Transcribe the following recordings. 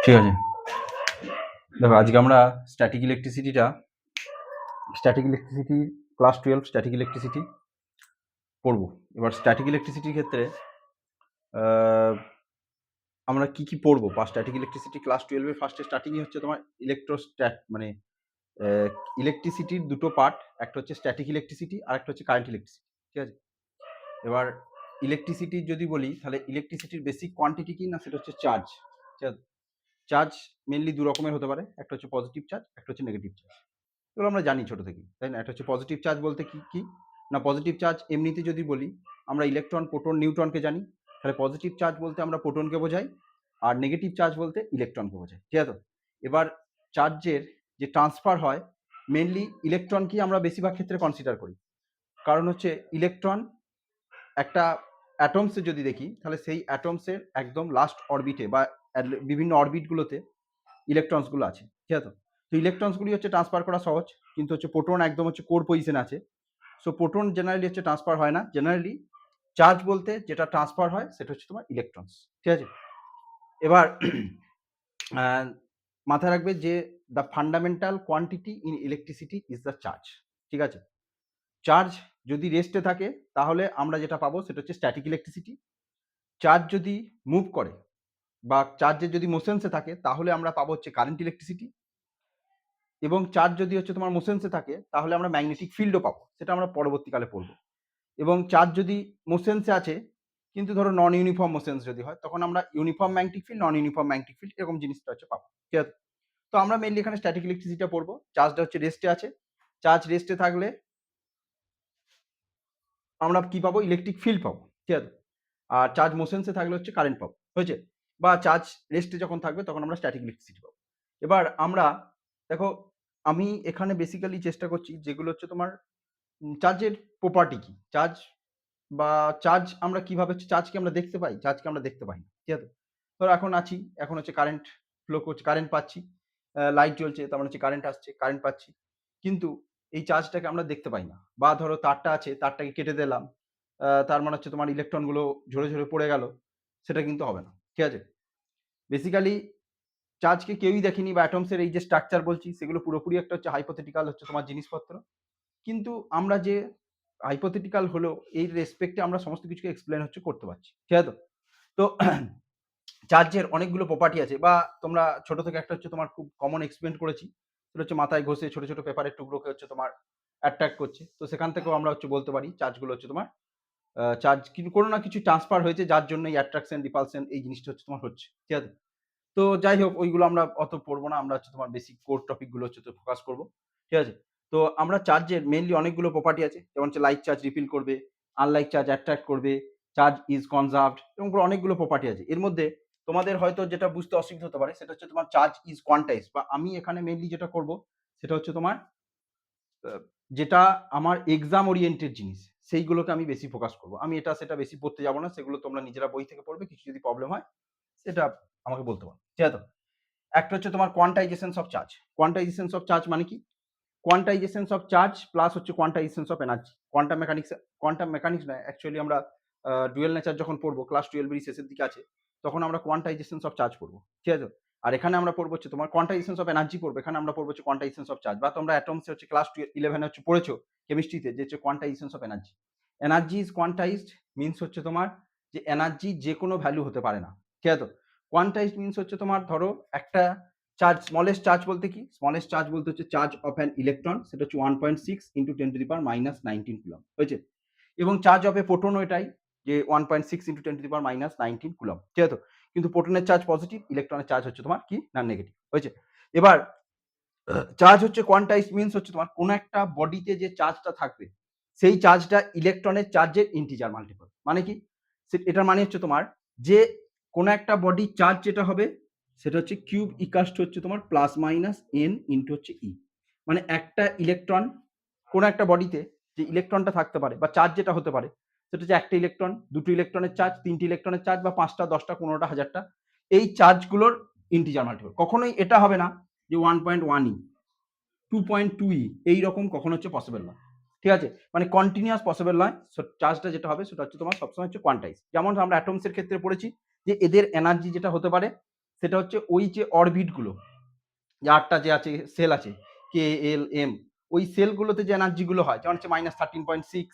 ঠিক আছে, দেখো আজকে আমরা static electricity class 12 static electricity পড়বো। এবার স্ট্যাটিক ইলেকট্রিসিটির ক্ষেত্রে আমরা কি পড়বো বা স্ট্যাটিক ইলেকট্রিসিটি ক্লাস 12 ফার্স্টে স্টার্টিংই হচ্ছে তোমার ইলেকট্রোস্ট্যাট, মানে ইলেকট্রিসিটির দুটো পার্ট, একটা হচ্ছে স্ট্যাটিক ইলেকট্রিসিটি আর একটা হচ্ছে কারেন্ট ইলেকট্রিসিটি। ঠিক আছে, এবার ইলেকট্রিসিটি যদি বলি তাহলে ইলেকট্রিসিটির বেসিক কোয়ান্টিটি কি না, সেটা হচ্ছে চার্জ। ঠিক আছে, চার্জ মেনলি দু রকমের হতে পারে, একটা হচ্ছে পজিটিভ চার্জ, একটা হচ্ছে নেগেটিভ চার্জ। এগুলো আমরা জানি ছোট থেকেই, তাই না? একটা হচ্ছে পজিটিভ চার্জ বলতে কি না, পজিটিভ চার্জ এমনিতে যদি বলি আমরা ইলেকট্রন, প্রোটন, নিউট্রনকে জানি, তাহলে পজিটিভ চার্জ বলতে আমরা প্রোটনকে বোঝাই, আর নেগেটিভ চার্জ বলতে ইলেকট্রনকে বোঝাই। ঠিক আছে, এবার চার্জের যে ট্রান্সফার হয় মেনলি ইলেকট্রনকেই আমরা বেশিরভাগ ক্ষেত্রে কনসিডার করি, কারণ হচ্ছে ইলেকট্রন একটা অ্যাটমসে যদি দেখি তাহলে সেই অ্যাটমসের একদম লাস্ট অরবিটে বা বিভিন্ন অরবিটগুলোতে ইলেকট্রনসগুলো আছে। ঠিক আছে, তো ইলেকট্রনসগুলি হচ্ছে ট্রান্সফার করা সহজ, কিন্তু হচ্ছে প্রোটন একদম হচ্ছে কোর পজিশনে আছে। সো প্রোটন জেনারেলি হচ্ছে ট্রান্সফার হয় না। জেনারেলি চার্জ বলতে যেটা ট্রান্সফার হয় সেটা হচ্ছে তোমার ইলেকট্রনস। ঠিক আছে, এবার মাথায় রাখবে যে the fundamental quantity in electricity is the charge. ঠিক আছে, চার্জ যদি রেস্টে থাকে তাহলে আমরা যেটা পাবো সেটা হচ্ছে স্ট্যাটিক ইলেকট্রিসিটি। চার্জ যদি মুভ করে বা চার্জের যদি মোশনসে থাকে তাহলে আমরা পাবো হচ্ছে কারেন্ট ইলেকট্রিসিটি, এবং চার্জ যদি হচ্ছে তোমার মোশনসে থাকে তাহলে আমরা ম্যাগনেটিক ফিল্ডও পাবো, সেটা আমরা পরবর্তীকালে পড়বো। এবং চার্জ যদি মোশনসে আছে কিন্তু ধরো নন ইউনিফর্ম মোশনস যদি হয় তখন আমরা ইউনিফর্ম ম্যাগনেটিক ফিল্ড, নন ইউনিফর্ম ম্যাগনেটিক ফিল্ড এরকম জিনিসটা হচ্ছে পাবো। ঠিক আছে, তো আমরা মেনলি এখানে স্ট্যাটিক ইলেকট্রিসিটিটা পড়বো। চার্জটা হচ্ছে রেস্টে আছে, চার্জ রেস্টে থাকলে আমরা কি পাবো, ইলেকট্রিক ফিল্ড পাবো। ঠিক আছে, আর চার্জ মোশনসে থাকলে হচ্ছে কারেন্ট পাবো। হয়েছে, বা চার্জ রেস্টে যখন থাকবে তখন আমরা স্ট্যাটিক ইলেকট্রিসিটি পাবো। এবার আমরা দেখো, আমি এখানে বেসিক্যালি চেষ্টা করছি যেগুলো হচ্ছে তোমার চার্জের প্রপার্টি কি, চার্জ বা চার্জ আমরা কিভাবে, চার্জকে আমরা দেখতে পাই, চার্জকে আমরা দেখতে পাই না। ঠিক আছে, ধরো এখন আছি, এখন হচ্ছে কারেন্ট ফ্লো করছে, কারেন্ট পাচ্ছি, লাইট জ্বলছে, তার মানে হচ্ছে কারেন্ট আসছে, কারেন্ট পাচ্ছি, কিন্তু এই চার্জটাকে আমরা দেখতে পাই না। বা ধরো তারটা আছে, তারটাকে কেটে দিলাম, তার মানে হচ্ছে তোমার ইলেকট্রনগুলো ঝরে ঝরে পড়ে গেল, সেটা কিন্তু হবে না। ঠিক আছে, বেসিক্যালি চার্জকে কেউই দেখেনি, বা অ্যাটমসের এই যে স্ট্রাকচার বলছি সেগুলো পুরোপুরি একটা হচ্ছে হাইপোথেটিক্যাল হচ্ছে তোমার জিনিসপত্র, কিন্তু আমরা যে হাইপোথেটিক্যাল হলো এই রেসপেক্টে আমরা সমস্ত কিছুকে এক্সপ্লেন হচ্ছে করতে পারছি। ঠিক আছে, তো চার্জের অনেকগুলো প্রপার্টি আছে, বা তোমরা ছোট থেকে একটা হচ্ছে তোমার খুব কমন এক্সপ্লেন করেছি, সেটা হচ্ছে মাথায় ঘষে ছোট ছোট পেপারের টুকরোকে হচ্ছে তোমার অ্যাট্রাক্ট করছে, তো সেখান থেকেও আমরা হচ্ছে বলতে পারি চার্জগুলো হচ্ছে তোমার চার্জ কিন্তু কোনো না কিছু ট্রান্সফার হয়েছে, যার জন্য এই অ্যাট্রাকশন রিপালশন এই জিনিসটা হচ্ছে তোমার হচ্ছে। ঠিক আছে, তো যাই হোক ওইগুলো আমরা অত পড়বো না, আমরা হচ্ছে তোমার বেসিক কোর টপিকগুলো হচ্ছে তো ফোকাস করবো। ঠিক আছে, তো আমরা চার্জের মেনলি অনেকগুলো প্রপার্টি আছে, যেমন হচ্ছে লাইক চার্জ রিপিল করবে, আনলাইক চার্জ অ্যাট্রাক্ট করবে, চার্জ ইজ কনজার্ভড, এবং অনেকগুলো প্রপার্টি আছে। এর মধ্যে তোমাদের হয়তো যেটা বুঝতে অসুবিধা হতে পারে সেটা হচ্ছে তোমার চার্জ ইজ কোয়ান্টাইজ, বা আমি এখানে মেনলি যেটা করব সেটা হচ্ছে তোমার যেটা আমার এক্সাম ওরিয়েন্টেড জিনিস সেইগুলোকে আমি বেশি ফোকাস করব। আমি এটা সেটা বেশি পড়তে যাব না, সেগুলো তোমরা নিজেরা বই থেকে পড়বে, কিছু যদি প্রবলেম হয় সেটা আমাকে বলতে পারো। ঠিক আছে, একটা হচ্ছে তোমার quantisation of charge. Quantisation of charge মানে কি, কোয়ান্টাইজেশন অফ চার্জ প্লাস হচ্ছে quantization of energy. Quantum mechanics নয় অ্যাকচুয়ালি, আমরা ডুয়েল নেচার যখন পড়বো ক্লাস 12 এর শেষের দিকে আছে, তখন আমরা কোয়ান্টাইজেশন অফ চার্জ পড়বো। ঠিক আছে, আর এখানে আমরা পড়বো হচ্ছে তোমার কোয়ান্টাইজেশন অফ এনার্জি পড়বো, এখানে আমরা পড়বো হচ্ছে কোয়ান্টাইজেশন অফ চার্জ, বা তোমরা অ্যাটমস হচ্ছে ক্লাস 11 হচ্ছে পড়েছো কেমিস্ট্রিতে, যে হচ্ছে quantization of energy. Energy is quantized means হচ্ছে তোমার যে এনার্জি যে কোনো ভ্যালু হতে পারে না। ঠিক আছে, কোয়ান্টাইজড মিনস হচ্ছে তোমার ধরো একটা চার্জ, স্মলেস্ট চার্জ বলতে কি, স্মলেস্ট চার্জ বলতে হচ্ছে চার্জ অফ অ্যান ইলেকট্রন, সেটা হচ্ছে 1.6 ইন্টু 10⁻⁻19 কুলম হয়েছে, এবং চার্জ অফ এ প্রোটন এটাই যে 1.6 ইন্টু 10⁻⁻19 কুলম। ঠিক আছে, কিন্তু প্রোটনের চার্জ পজিটিভ, ইলেকট্রনের চার্জ হচ্ছে তোমার কি না নেগেটিভ হয়েছে। এবার চার্জ হচ্ছে কোয়ান্টাইজ মিনস হচ্ছে তোমার কোন একটা বডিতে যে চার্জটা থাকবে সেই চার্জটা ইলেকট্রনের চার্জের ইন্টিজার মাল্টিপল। মানে কি, এটার মানে হচ্ছে তোমার যে কোন একটা বডি চার্জ যেটা হবে সেটা হচ্ছে কিউব ইকাস্ট হচ্ছে তোমার প্লাস মাইনাস এন ইন্টু হচ্ছে ই। মানে একটা ইলেকট্রন কোন একটা বডিতে যে ইলেকট্রনটা থাকতে পারে বা চার্জ যেটা হতে পারে সেটা হচ্ছে একটা ইলেকট্রন, দুটো ইলেকট্রনের চার্জ, তিনটি ইলেকট্রনের চার্জ, বা 5টা 10টা 15টা 1000টা, এই চার্জগুলোর ইন্টিজার মাল্টিপল। কখনোই এটা হবে না যে 1.1 ই 2.2 ই এইরকম কখনো হচ্ছে পসিবল নয়। ঠিক আছে, মানে কন্টিনিউয়াস পসিবল নয়। চার্জটা যেটা হবে সেটা হচ্ছে তোমার সবসময় হচ্ছে কোয়ান্টাইজ। যেমন আমরা অ্যাটমসের ক্ষেত্রে পড়েছি যে এদের এনার্জি যেটা হতে পারে সেটা হচ্ছে ওই যে অরবিটগুলো, যে 8টা যে আছে সেল আছে কে এল এম, ওই সেলগুলোতে যে এনার্জিগুলো হয় যেমন হচ্ছে -13.6,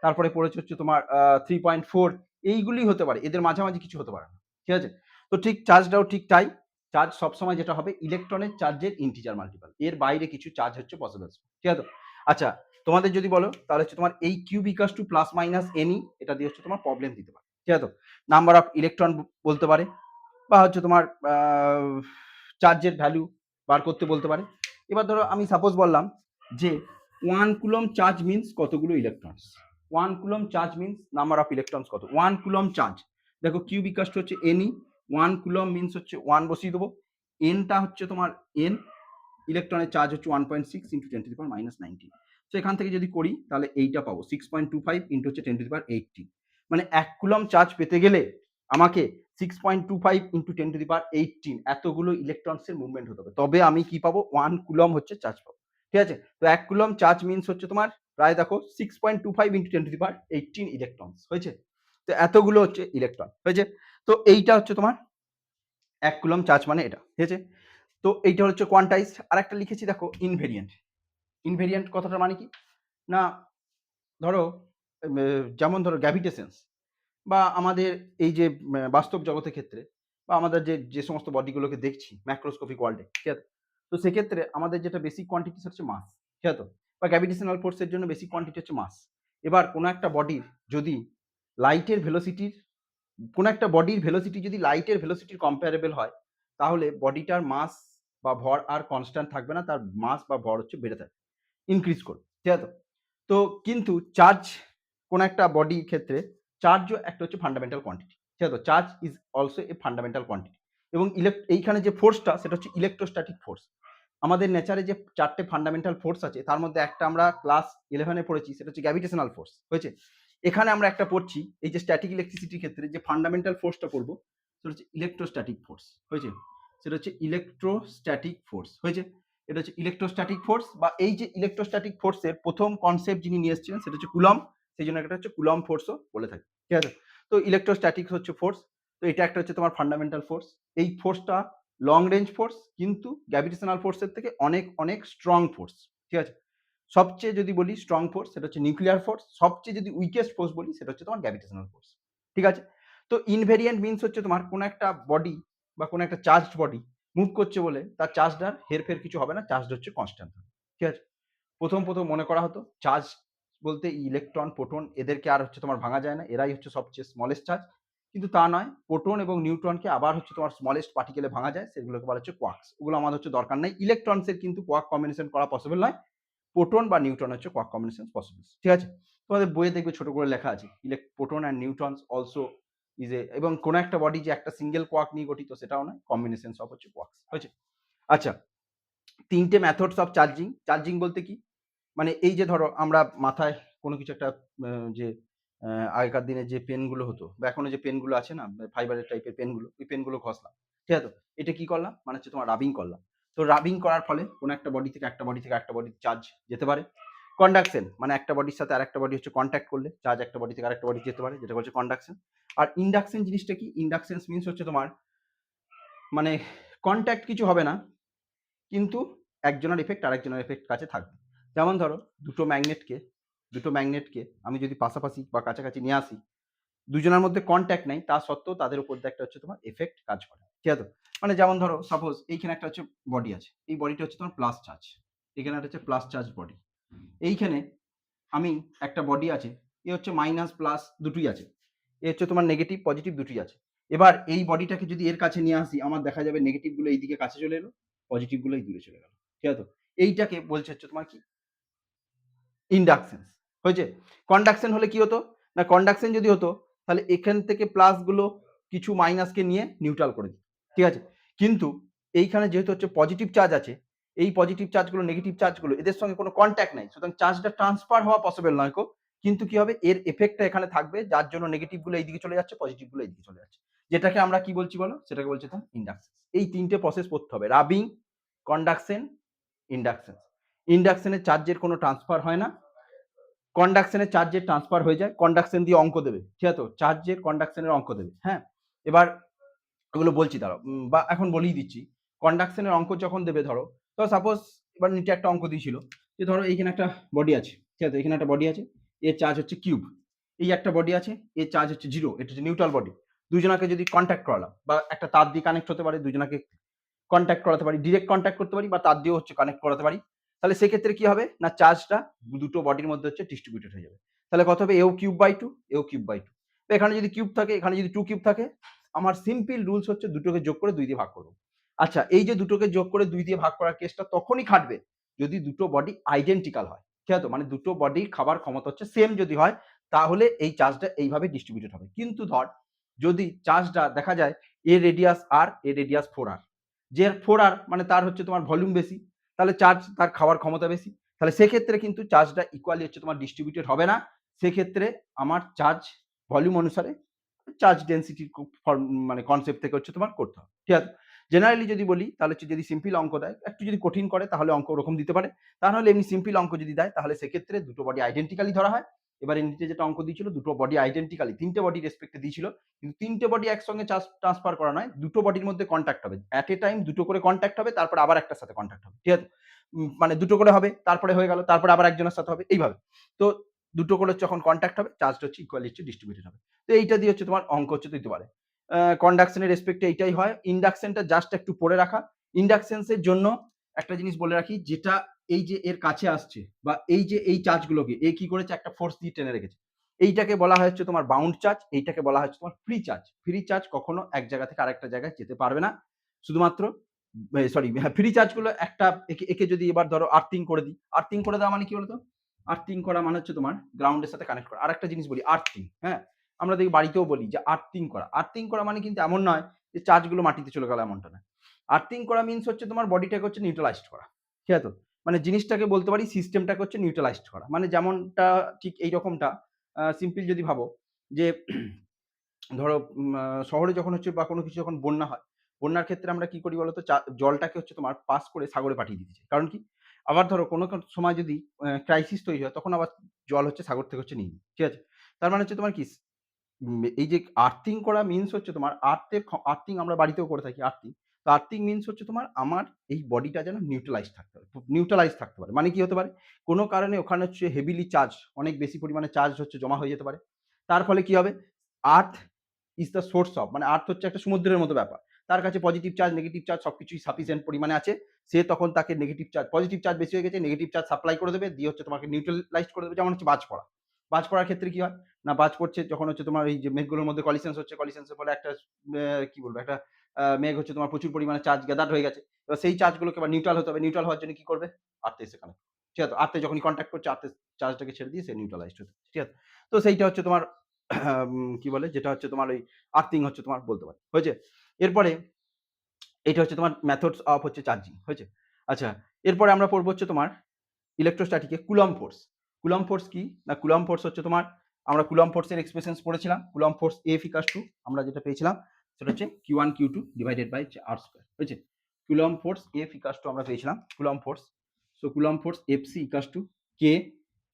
তারপরে পড়েছে হচ্ছে তোমার 3.4, এইগুলি হতে পারে, এদের মাঝামাঝি কিছু হতে পারে না। ঠিক আছে? তো ঠিক চার্জটাও ঠিক তাই। চার্জ সবসময় যেটা হবে ইলেকট্রনের চার্জের ইন্টিজার মাল্টিপল, এর বাইরে কিছু চার্জ হচ্ছে পসিবল। ঠিক আছে? আচ্ছা, তোমাদের যদি বলো তাহলে হচ্ছে তোমার এই cube equals to plus minus any, এটা দিয়ে হচ্ছে তোমার প্রবলেম দিতে পারে। ঠিক আছে? নাম্বার অফ ইলেকট্রন বলতে পারে, বা হচ্ছে তোমার চার্জের ভ্যালু বার করতে বলতে পারে। এবার ধরো আমি সাপোজ বললাম যে 1 কুলম চার্জ মিন্স কতগুলো electrons, 1 coulomb charge means number of electrons কত, 1 কুলম চার্জ, দেখো কিউব ইকুয়ালস টু হচ্ছে এনই, 1 কুলম মিন্স হচ্ছে 1 বসিয়ে দেবো, এনটা হচ্ছে তোমার এন, ইলেকট্রনের চার্জ হচ্ছে 1.6 ইন্টু 10 টু দি পাওয়ার -19। তো এখান থেকে যদি করি তাহলে এইটা পাবো 6.25 ইন্টু হচ্ছে 10 টু দি পাওয়ার 18। মানে 1 কুলম চার্জ পেতে গেলে আমাকে 6.25 ইন্টু 10 টু দি পাওয়ার 18 এতগুলো ইলেকট্রনসের মুভমেন্ট হতে হবে, তবে আমি কি পাবো 1 কুলম হচ্ছে চার্জ পাবো। ঠিক আছে? তো 1 কুলম চার্জ মিন্স হচ্ছে তোমার প্রায় দেখো 6.25 into 10 to the power 18 electrons হয়েছে। তো এতগুলো হচ্ছে ইলেকট্রন হয়েছে। তো এইটা হচ্ছে তোমার 1 কুলম চার্জ মানে এটা। ঠিক আছে? তো এইটা হচ্ছে কোয়ান্টাইজড। আরেকটা লিখেছি দেখো ইনভেরিয়েন্ট। ইনভেরিয়েন্ট কথাটার মানে কি? না ধরো যেমন ধরো গ্র্যাভিটেশনস বা আমাদের এই যে বাস্তব জগতের ক্ষেত্রে বা আমাদের যে সমস্ত বডিগুলোকে দেখছি ম্যাক্রোস্কোপিক ওয়ার্ল্ডে, ঠিক আছে? তো সেক্ষেত্রে আমাদের যেটা বেসিক কোয়ান্টিটিস হচ্ছে মাস, ঠিক আছে? বা গ্র্যাভিটেশনাল ফোর্সের জন্য বেসিক কোয়ান্টিটি হচ্ছে মাস। এবার কোনো একটা বডির যদি লাইটের ভেলোসিটির কোনো একটা বডির ভেলোসিটি যদি লাইটের ভেলোসিটির কম্পারেবল হয়, তাহলে বডিটার মাস বা ভর আর কনস্ট্যান্ট থাকবে না, তার মাস বা ভর হচ্ছে বেড়ে থাকবে, ইনক্রিজ করবে। ঠিক আছে? তো কিন্তু চার্জ কোন একটা বডির ক্ষেত্রে চার্জও একটা হচ্ছে ফান্ডামেন্টাল কোয়ান্টিটি। ঠিক আছে? Charge is also a fundamental quantity. এবং এইখানে যে ফোর্সটা সেটা হচ্ছে ইলেকট্রোস্ট্যাটিক ফোর্স। আমাদের নেচারে যে 4টে ফান্ডামেন্টাল ফোর্স আছে তার মধ্যে একটা আমরা ক্লাস 11 এ পড়েছি, সেটা হচ্ছে গ্র্যাভিটেশনাল ফোর্স। হয়েছে? এখানে আমরা একটা পড়ছি এই যে স্ট্যাটিক ইলেকট্রিসিটির ক্ষেত্রে যে ফান্ডামেন্টাল ফোর্সটা পড়বো সেটা হচ্ছে ইলেকট্রোস্ট্যাটিক ফোর্স। হয়েছে? সেটা হচ্ছে ইলেকট্রোস্ট্যাটিক ফোর্স। হয়েছে? এটা হচ্ছে ইলেকট্রোস্ট্যাটিক ফোর্স, বা এই যে ইলেকট্রোস্ট্যাটিক ফোর্সের প্রথম কনসেপ্ট যিনি নিয়ে এসেছিলেন সেটা হচ্ছে কুলম্ব। সেই জন্য এটা হচ্ছে কুলম্ব ফোর্সও বলে থাকি। ঠিক আছে? তো ইলেকট্রোস্ট্যাটিক্স হচ্ছে ফোর্স। তো এটা একটা হচ্ছে তোমার ফান্ডামেন্টাল ফোর্স। এই ফোর্সটা লং রেঞ্জ ফোর্স, কিন্তু গ্র্যাভিটেশনাল ফোর্সের থেকে অনেক অনেক স্ট্রং ফোর্স। ঠিক আছে? সবচেয়ে যদি বলি স্ট্রং ফোর্স সেটা হচ্ছে নিউক্লিয়ার ফোর্স, সবচেয়ে যদি উইকেস্ট ফোর্স বলি সেটা হচ্ছে তোমার গ্র্যাভিটেশনাল ফোর্স। ঠিক আছে? তো ইনভেরিয়েন্ট মিন্স হচ্ছে তোমার কোনো একটা বডি বা কোনো একটা চার্জড বডি মুভ করছে বলে তার চার্জটার হেরফের কিছু হবে না, চার্জ হচ্ছে কনস্ট্যান্ট। ঠিক আছে? প্রথম মনে করা হতো চার্জ বলতে ইলেকট্রন, প্রোটন, এদেরকে আর হচ্ছে তোমার ভাঙা যায় না, এরাই হচ্ছে সবচেয়ে স্মলেস্ট চার্জ। কিন্তু তা নয়, প্রোটন এবং নিউট্রনকে আবার হচ্ছে তোমার স্মলেস্ট পার্টিকেলে ভাঙা যায়, সেগুলোকে বলা হচ্ছে কোয়ার্কস। ওগুলো আমাদের হচ্ছে দরকার নেই। ইলেকট্রনসের কিন্তু কোয়ার্ক কম্বিনেশন করা পসিবল নয়, প্রোটন বা নিউট্রন হচ্ছে কোয়ার্ক কম্বিনেশন পসিবল। ঠিক আছে? তোমাদের বইয়ে দেখবে ছোট করে লেখা আছে proton and neutrons also is a, এবং কোনো একটা বডি যে একটা সিঙ্গেল কোয়ার্ক নিয়ে গঠিত সেটাও নয়, কম্বিনেশন সব হচ্ছে কোয়ার্কস। হয়েছে? আচ্ছা, 3টে মেথডস অফ চার্জিং। চার্জিং বলতে কি? মানে এই যে ধরো আমরা মাথায় কোনো কিছু একটা যে আগেকার দিনে যে পেনগুলো হতো বা এখনো যে পেনগুলো আছে না ফাইবারের টাইপের পেনগুলো, ওই পেনগুলো ঘষলাম। ঠিক আছে? এটা কি করলাম? মানে হচ্ছে তোমার রাবিং করলাম। তো রাবিং করার ফলে কোনো একটা বডি থেকে একটা বডি থেকে একটা বডির চার্জ যেতে পারে। কন্ডাকশন মানে একটা বডির সাথে আরেকটা বডি হচ্ছে কন্ট্যাক্ট করলে চার্জ একটা বডি থেকে আরেকটা বডি যেতে পারে, যেটা হচ্ছে কন্ডাকশন। আর ইন্ডাকশন জিনিসটা কি? ইন্ডাকশন মিন্স হচ্ছে তোমার মানে কন্ট্যাক্ট কিছু হবে না, কিন্তু একজনের এফেক্ট আরেকজনের এফেক্ট কাছে থাকবে। যেমন ধরো দুটো ম্যাগনেটকে আমি যদি পাশাপাশি বা কাছাকাছি নিয়ে আসি, দুজনের মধ্যে কন্ট্যাক্ট নাই, তা সত্ত্বেও তাদের উপর দিয়ে একটা হচ্ছে তোমার এফেক্ট কাজ করে। ঠিক আছে? মানে যেমন ধরো সাপোজ এইখানে একটা হচ্ছে বডি আছে, এই বডিটা হচ্ছে তোমার প্লাস চার্জ, এখানে একটা হচ্ছে প্লাস চার্জ বডি। এইখানে আমি একটা বডি আছে, এ হচ্ছে মাইনাস প্লাস দুটোই আছে, এ হচ্ছে তোমার নেগেটিভ পজিটিভ দুটোই আছে। এবার এই বডিটাকে যদি এর কাছে নিয়ে আসি, আমার দেখা যাবে নেগেটিভ গুলো এইদিকে কাছে চলে এলো, পজিটিভ গুলো এই দূরে চলে গেল। ঠিক আছে? এইটাকে বলছে হচ্ছে তোমার কি? ইন্ডাকশন। হয়েছে? কন্ডাকশন হলে কি হতো? না কন্ডাকশন যদি হতো তাহলে এখান থেকে প্লাস গুলো কিছু মাইনাসকে নিয়ে নিউট্রাল করে দিত। ঠিক আছে? কিন্তু এইখানে যেহেতু হচ্ছে পজিটিভ চার্জ আছে, এই পজিটিভ চার্জগুলো নেগেটিভ চার্জগুলো এদের সঙ্গে কোনো কন্ট্যাক্ট নাই, সুতরাং চার্জটা ট্রান্সফার হওয়া পসিবল নয় কো। কিন্তু কি হবে? এর এফেক্টটা এখানে থাকবে, যার জন্য নেগেটিভ গুলো এইদিকে চলে যাচ্ছে, পজিটিভ গুলো এইদিকে চলে যাচ্ছে। যেটাকে আমরা কি বলছি বলো? সেটাকে বলছি তো ইন্ডাকশন। এই 3টে প্রসেস পড়তে হবে। Rubbing, conduction, induction. ইন্ডাকশনের চার্জের কোনো ট্রান্সফার হয় না, কন্ডাকশনের চার্জের ট্রান্সফার হয়ে যায়। কন্ডাকশন দিয়ে অঙ্ক দেবে। ঠিক আছে? চার্জের কন্ডাকশনের অঙ্ক দেবে। হ্যাঁ? এবার ওগুলো বলছি দাঁড়াও, বা এখন বলেই দিচ্ছি। কন্ডাকশনের অঙ্ক যখন দেবে ধরো, তো সাপোজ এবার নিচে একটা অঙ্ক দিয়েছিল যে ধরো এইখানে একটা বডি আছে, ঠিক আছে? এখানে একটা বডি আছে, এর চার্জ হচ্ছে কিউব। এই একটা বডি আছে, এর চার্জ হচ্ছে 0, এটা হচ্ছে নিউট্রাল বডি। দুজনাকে যদি কন্ট্যাক্ট করালাম বা একটা তার দিয়ে কানেক্ট হতে পারে, দুজনাকে কন্ট্যাক্ট করাতে পারি, ডিরেক্ট কন্ট্যাক্ট করতে পারি বা তার দিয়েও হচ্ছে কানেক্ট করাতে পারি। তাহলে সেক্ষেত্রে কি হবে না, চার্জটা দুটো বডির মধ্যে হচ্ছে ডিস্ট্রিবিউটেড হয়ে যাবে। তাহলে কত হবে, এও কিউব বাই টু, এও কিউব বাই টু। তো এখানে যদি কিউব থাকে, এখানে যদি 2 কিউব থাকে, আমার সিম্পল রুলস হচ্ছে দুটোকে যোগ করে 2 দিয়ে ভাগ করব। আচ্ছা, এই যে দুটোকে যোগ করে 2 দিয়ে ভাগ করার কেসটা তখনই খাটবে যদি দুটো বডি আইডেন্টিক্যাল হয়। ঠিক আছে? মানে দুটো বডির খাবার ক্ষমতা হচ্ছে সেম যদি হয়, তাহলে এই চার্জটা এইভাবে ডিস্ট্রিবিউটেড হবে। কিন্তু ধর যদি চার্জটা দেখা যায় এর রেডিয়াস আর এর রেডিয়াস 4r, যে 4r মানে তার হচ্ছে তোমার ভলিউম বেশি, তাহলে চার্জ তার খাওয়ার ক্ষমতা বেশি। তাহলে সেক্ষেত্রে কিন্তু চার্জটা ইকুয়ালি হচ্ছে তোমার ডিস্ট্রিবিউটেড হবে না। সেক্ষেত্রে আমার চার্জ ভলিউম অনুসারে চার্জ ডেনসিটি মানে কনসেপ্ট থেকে হচ্ছে তোমার করতে হবে। ঠিক আছে? জেনারেলি যদি বলি তাহলে হচ্ছে যদি সিম্পল অঙ্ক দেয়, একটু যদি কঠিন করে তাহলে অঙ্ক ওরকম দিতে পারে। তা নাহলে এমনি সিম্পল অঙ্ক যদি দেয় তাহলে সেক্ষেত্রে দুটো বডি আইডেন্টিক্যালি ধরা হয়। এবারে নিচে যেটা অঙ্ক দিয়েছিল দুটো বডি আইডেন্টিক্যালি, 3টে বডি রেসপেক্টে দিয়েছিল। কিন্তু 3টে বডি একসঙ্গে ট্রান্সফার করা নয়, দুটো বডির মধ্যে কন্ট্যাক্ট হবে। এট এ টাইম দুটো করে কন্ট্যাক্ট হবে, তারপর আবার একটার সাথে কন্ট্যাক্ট হবে। ঠিক আছে? মানে দুটো করে হবে, তারপরে হয়ে গেল, তারপরে আবার একজনের সাথে হবে, এইভাবে। তো দুটো করে যখন কন্ট্যাক্ট হবে, চার্জটা হচ্ছে ইকুয়ালি হচ্ছে ডিস্ট্রিবিউটেড হবে। তো এইটা দিয়ে হচ্ছে তোমার অঙ্ক হচ্ছে দিতে পারে। কন্ডাকশনের রেসপেক্টে এইটাই হয়। ইন্ডাকশনটা জাস্ট একটু পড়ে রাখা। ইন্ডাকশনসের জন্য একটা জিনিস বলে রাখি, যেটা এই যে এর কাছে আসছে বা এই যে এই চার্জগুলোকে এ কি করেছে, একটা ফোর্স দিয়ে টেনে রেখেছে। এইটাকে বলা হয় হচ্ছে তোমার বাউন্ড চার্জ, এইটাকে বলা হচ্ছে তোমার ফ্রি চার্জ। ফ্রি চার্জ কখনো এক জায়গা থেকে আরেকটা জায়গায় যেতে পারবে না। শুধুমাত্র সরি, হ্যাঁ, ফ্রি চার্জগুলো একটা একে যদি এবার ধরো আর্থিং করে দিই, আর্থিং করে দেওয়া মানে কি বলতো? আর্থিং করা মানে হচ্ছে তোমার গ্রাউন্ডের সাথে কানেক্ট করা। আরেকটা জিনিস বলি, আর্থিং, হ্যাঁ? আমরা দেখি বাড়িতেও বলি যে আর্থিং করা। আর্থিং করা মানে কিন্তু এমন নয় যে চার্জগুলো মাটিতে চলে গেল, এমনটা না। আর্থিং করা মিনস হচ্ছে তোমার বডিটাকে হচ্ছে নিউট্রালাইজড করা। ঠিক আছে তো? মানে জিনিসটাকে বলতে পারি সিস্টেমটাকে হচ্ছে নিউট্রালাইজড করা। মানে যেমনটা ঠিক এইরকমটা সিম্পল যদি ভাবো যে ধরো শহরে যখন হচ্ছে বা কোনো কিছু যখন বন্যা হয়, বন্যার ক্ষেত্রে আমরা কি করি বলতো? জলটাকে হচ্ছে তোমার পাস করে সাগরে পাঠিয়ে দিতে চাই। কারণ কি? আবার ধরো কোনো সময় যদি ক্রাইসিস তৈরি হয়, তখন আবার জল হচ্ছে সাগর থেকে হচ্ছে নিয়ে নিই। ঠিক আছে? তার মানে হচ্ছে তোমার কি এই যে আর্থিং করা মিনস হচ্ছে তোমার আর্থিং আমরা বাড়িতেও করে থাকি আর্থিং। তো আর্থিং মিনস হচ্ছে তোমার আমার এই বডিটা যেন নিউট্রালাইজড থাকতে পারে। নিউট্রালাইজ থাকতে পারে। মানে কি হতে পারে? কোনো কারণে ওখানে হচ্ছে হেভিলি চার্জ, অনেক বেশি পরিমাণে চার্জ হচ্ছে জমা হয়ে যেতে পারে। তার ফলে কি হবে? আর্থ ইস দ্য সোর্স অফ, মানে আর্থ হচ্ছে একটা সমুদ্রের মতো ব্যাপার। তার কাছে পজিটিভ চার্জ, নেগেটিভ চার্জ সবকিছুই সাফিসিয়েন্ট পরিমাণে আছে। সে তখন তাকে নেগেটিভ চার্জ, পজিটিভ চার্জ বেশি হয়ে গেছে, নেগেটিভ চার্জ সাপ্লাই করে দেবে, দিয়ে হচ্ছে তোমাকে নিউট্রালাইজড করে দেবে। যেমন হচ্ছে বাজ পড়া। বাজ পড়ার ক্ষেত্রে কি হয়? না, বাজ পড়ছে যখন হচ্ছে তোমার এই যে মেঘগুলোর মধ্যে কলিশনস হচ্ছে, কলিশনস এর ফলে একটা কি বলবো, একটা মেঘ হচ্ছে তোমার প্রচুর পরিমাণে চার্জ গ্যাদার্ড হয়ে গেছে। এবার সেই চার্জগুলোকে আবার নিউট্রাল হতে হবে। নিউট্রাল হওয়ার জন্য কি করবে? আর্থ এসে কানেক্ট। ঠিক আছে? আর্থে যখনই কনট্যাক্ট করছে, আর্থের চার্জটাকে ছেড়ে দিয়ে সে নিউট্রালাইজড হচ্ছে। ঠিক আছে? তো সেইটা হচ্ছে তোমার কি বলে? যেটা হচ্ছে তোমার ওই আর্থিং হচ্ছে তোমার বলতে পারি। হয়েছে? এরপরে এইটা হচ্ছে তোমার মেথডস অফ হচ্ছে চার্জিং। হয়েছে? আচ্ছা, এরপরে আমরা পড়বো হচ্ছে তোমার ইলেকট্রোস্ট্যাটিকে কুলম্ব ফোর্স। কুলম্ব ফোর্স কি? না, কুলম্ব ফোর্স হচ্ছে তোমার, আমরা কুলম্ব ফোর্সের এক্সপ্রেশনস পড়েছিলাম। Coulomb force F equals to, আমরা যেটা পেয়েছিলাম সেটা হচ্ছে Q1 Q2 divided by R square. হয়েছে? Coulomb force F equals to আমরা পেয়েছিলাম Coulomb force. So Coulomb force FC equals to K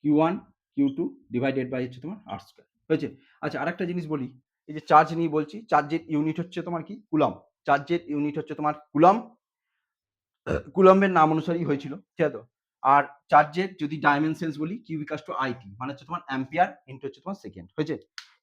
Q1 Q2 divided by হচ্ছে তোমার R স্কয়ার। হয়েছে? আচ্ছা, আরেকটা জিনিস বলি, এই যে চার্জ নিয়ে বলছি, চার্জের ইউনিট হচ্ছে তোমার কি? কুলম্ব। চার্জের ইউনিট হচ্ছে তোমার কুলম্ব। কুলম্বের নাম অনুসারেই হয়েছিল। ঠিক আছে তো? আর চার্জের যদি ডাইমেনশনস বলি, কিউ ইকুয়ালস টু আইটি, মানে হচ্ছে তোমার অ্যাম্পিয়ার ইনটু হচ্ছে তোমার সেকেন্ড। হয়েছে?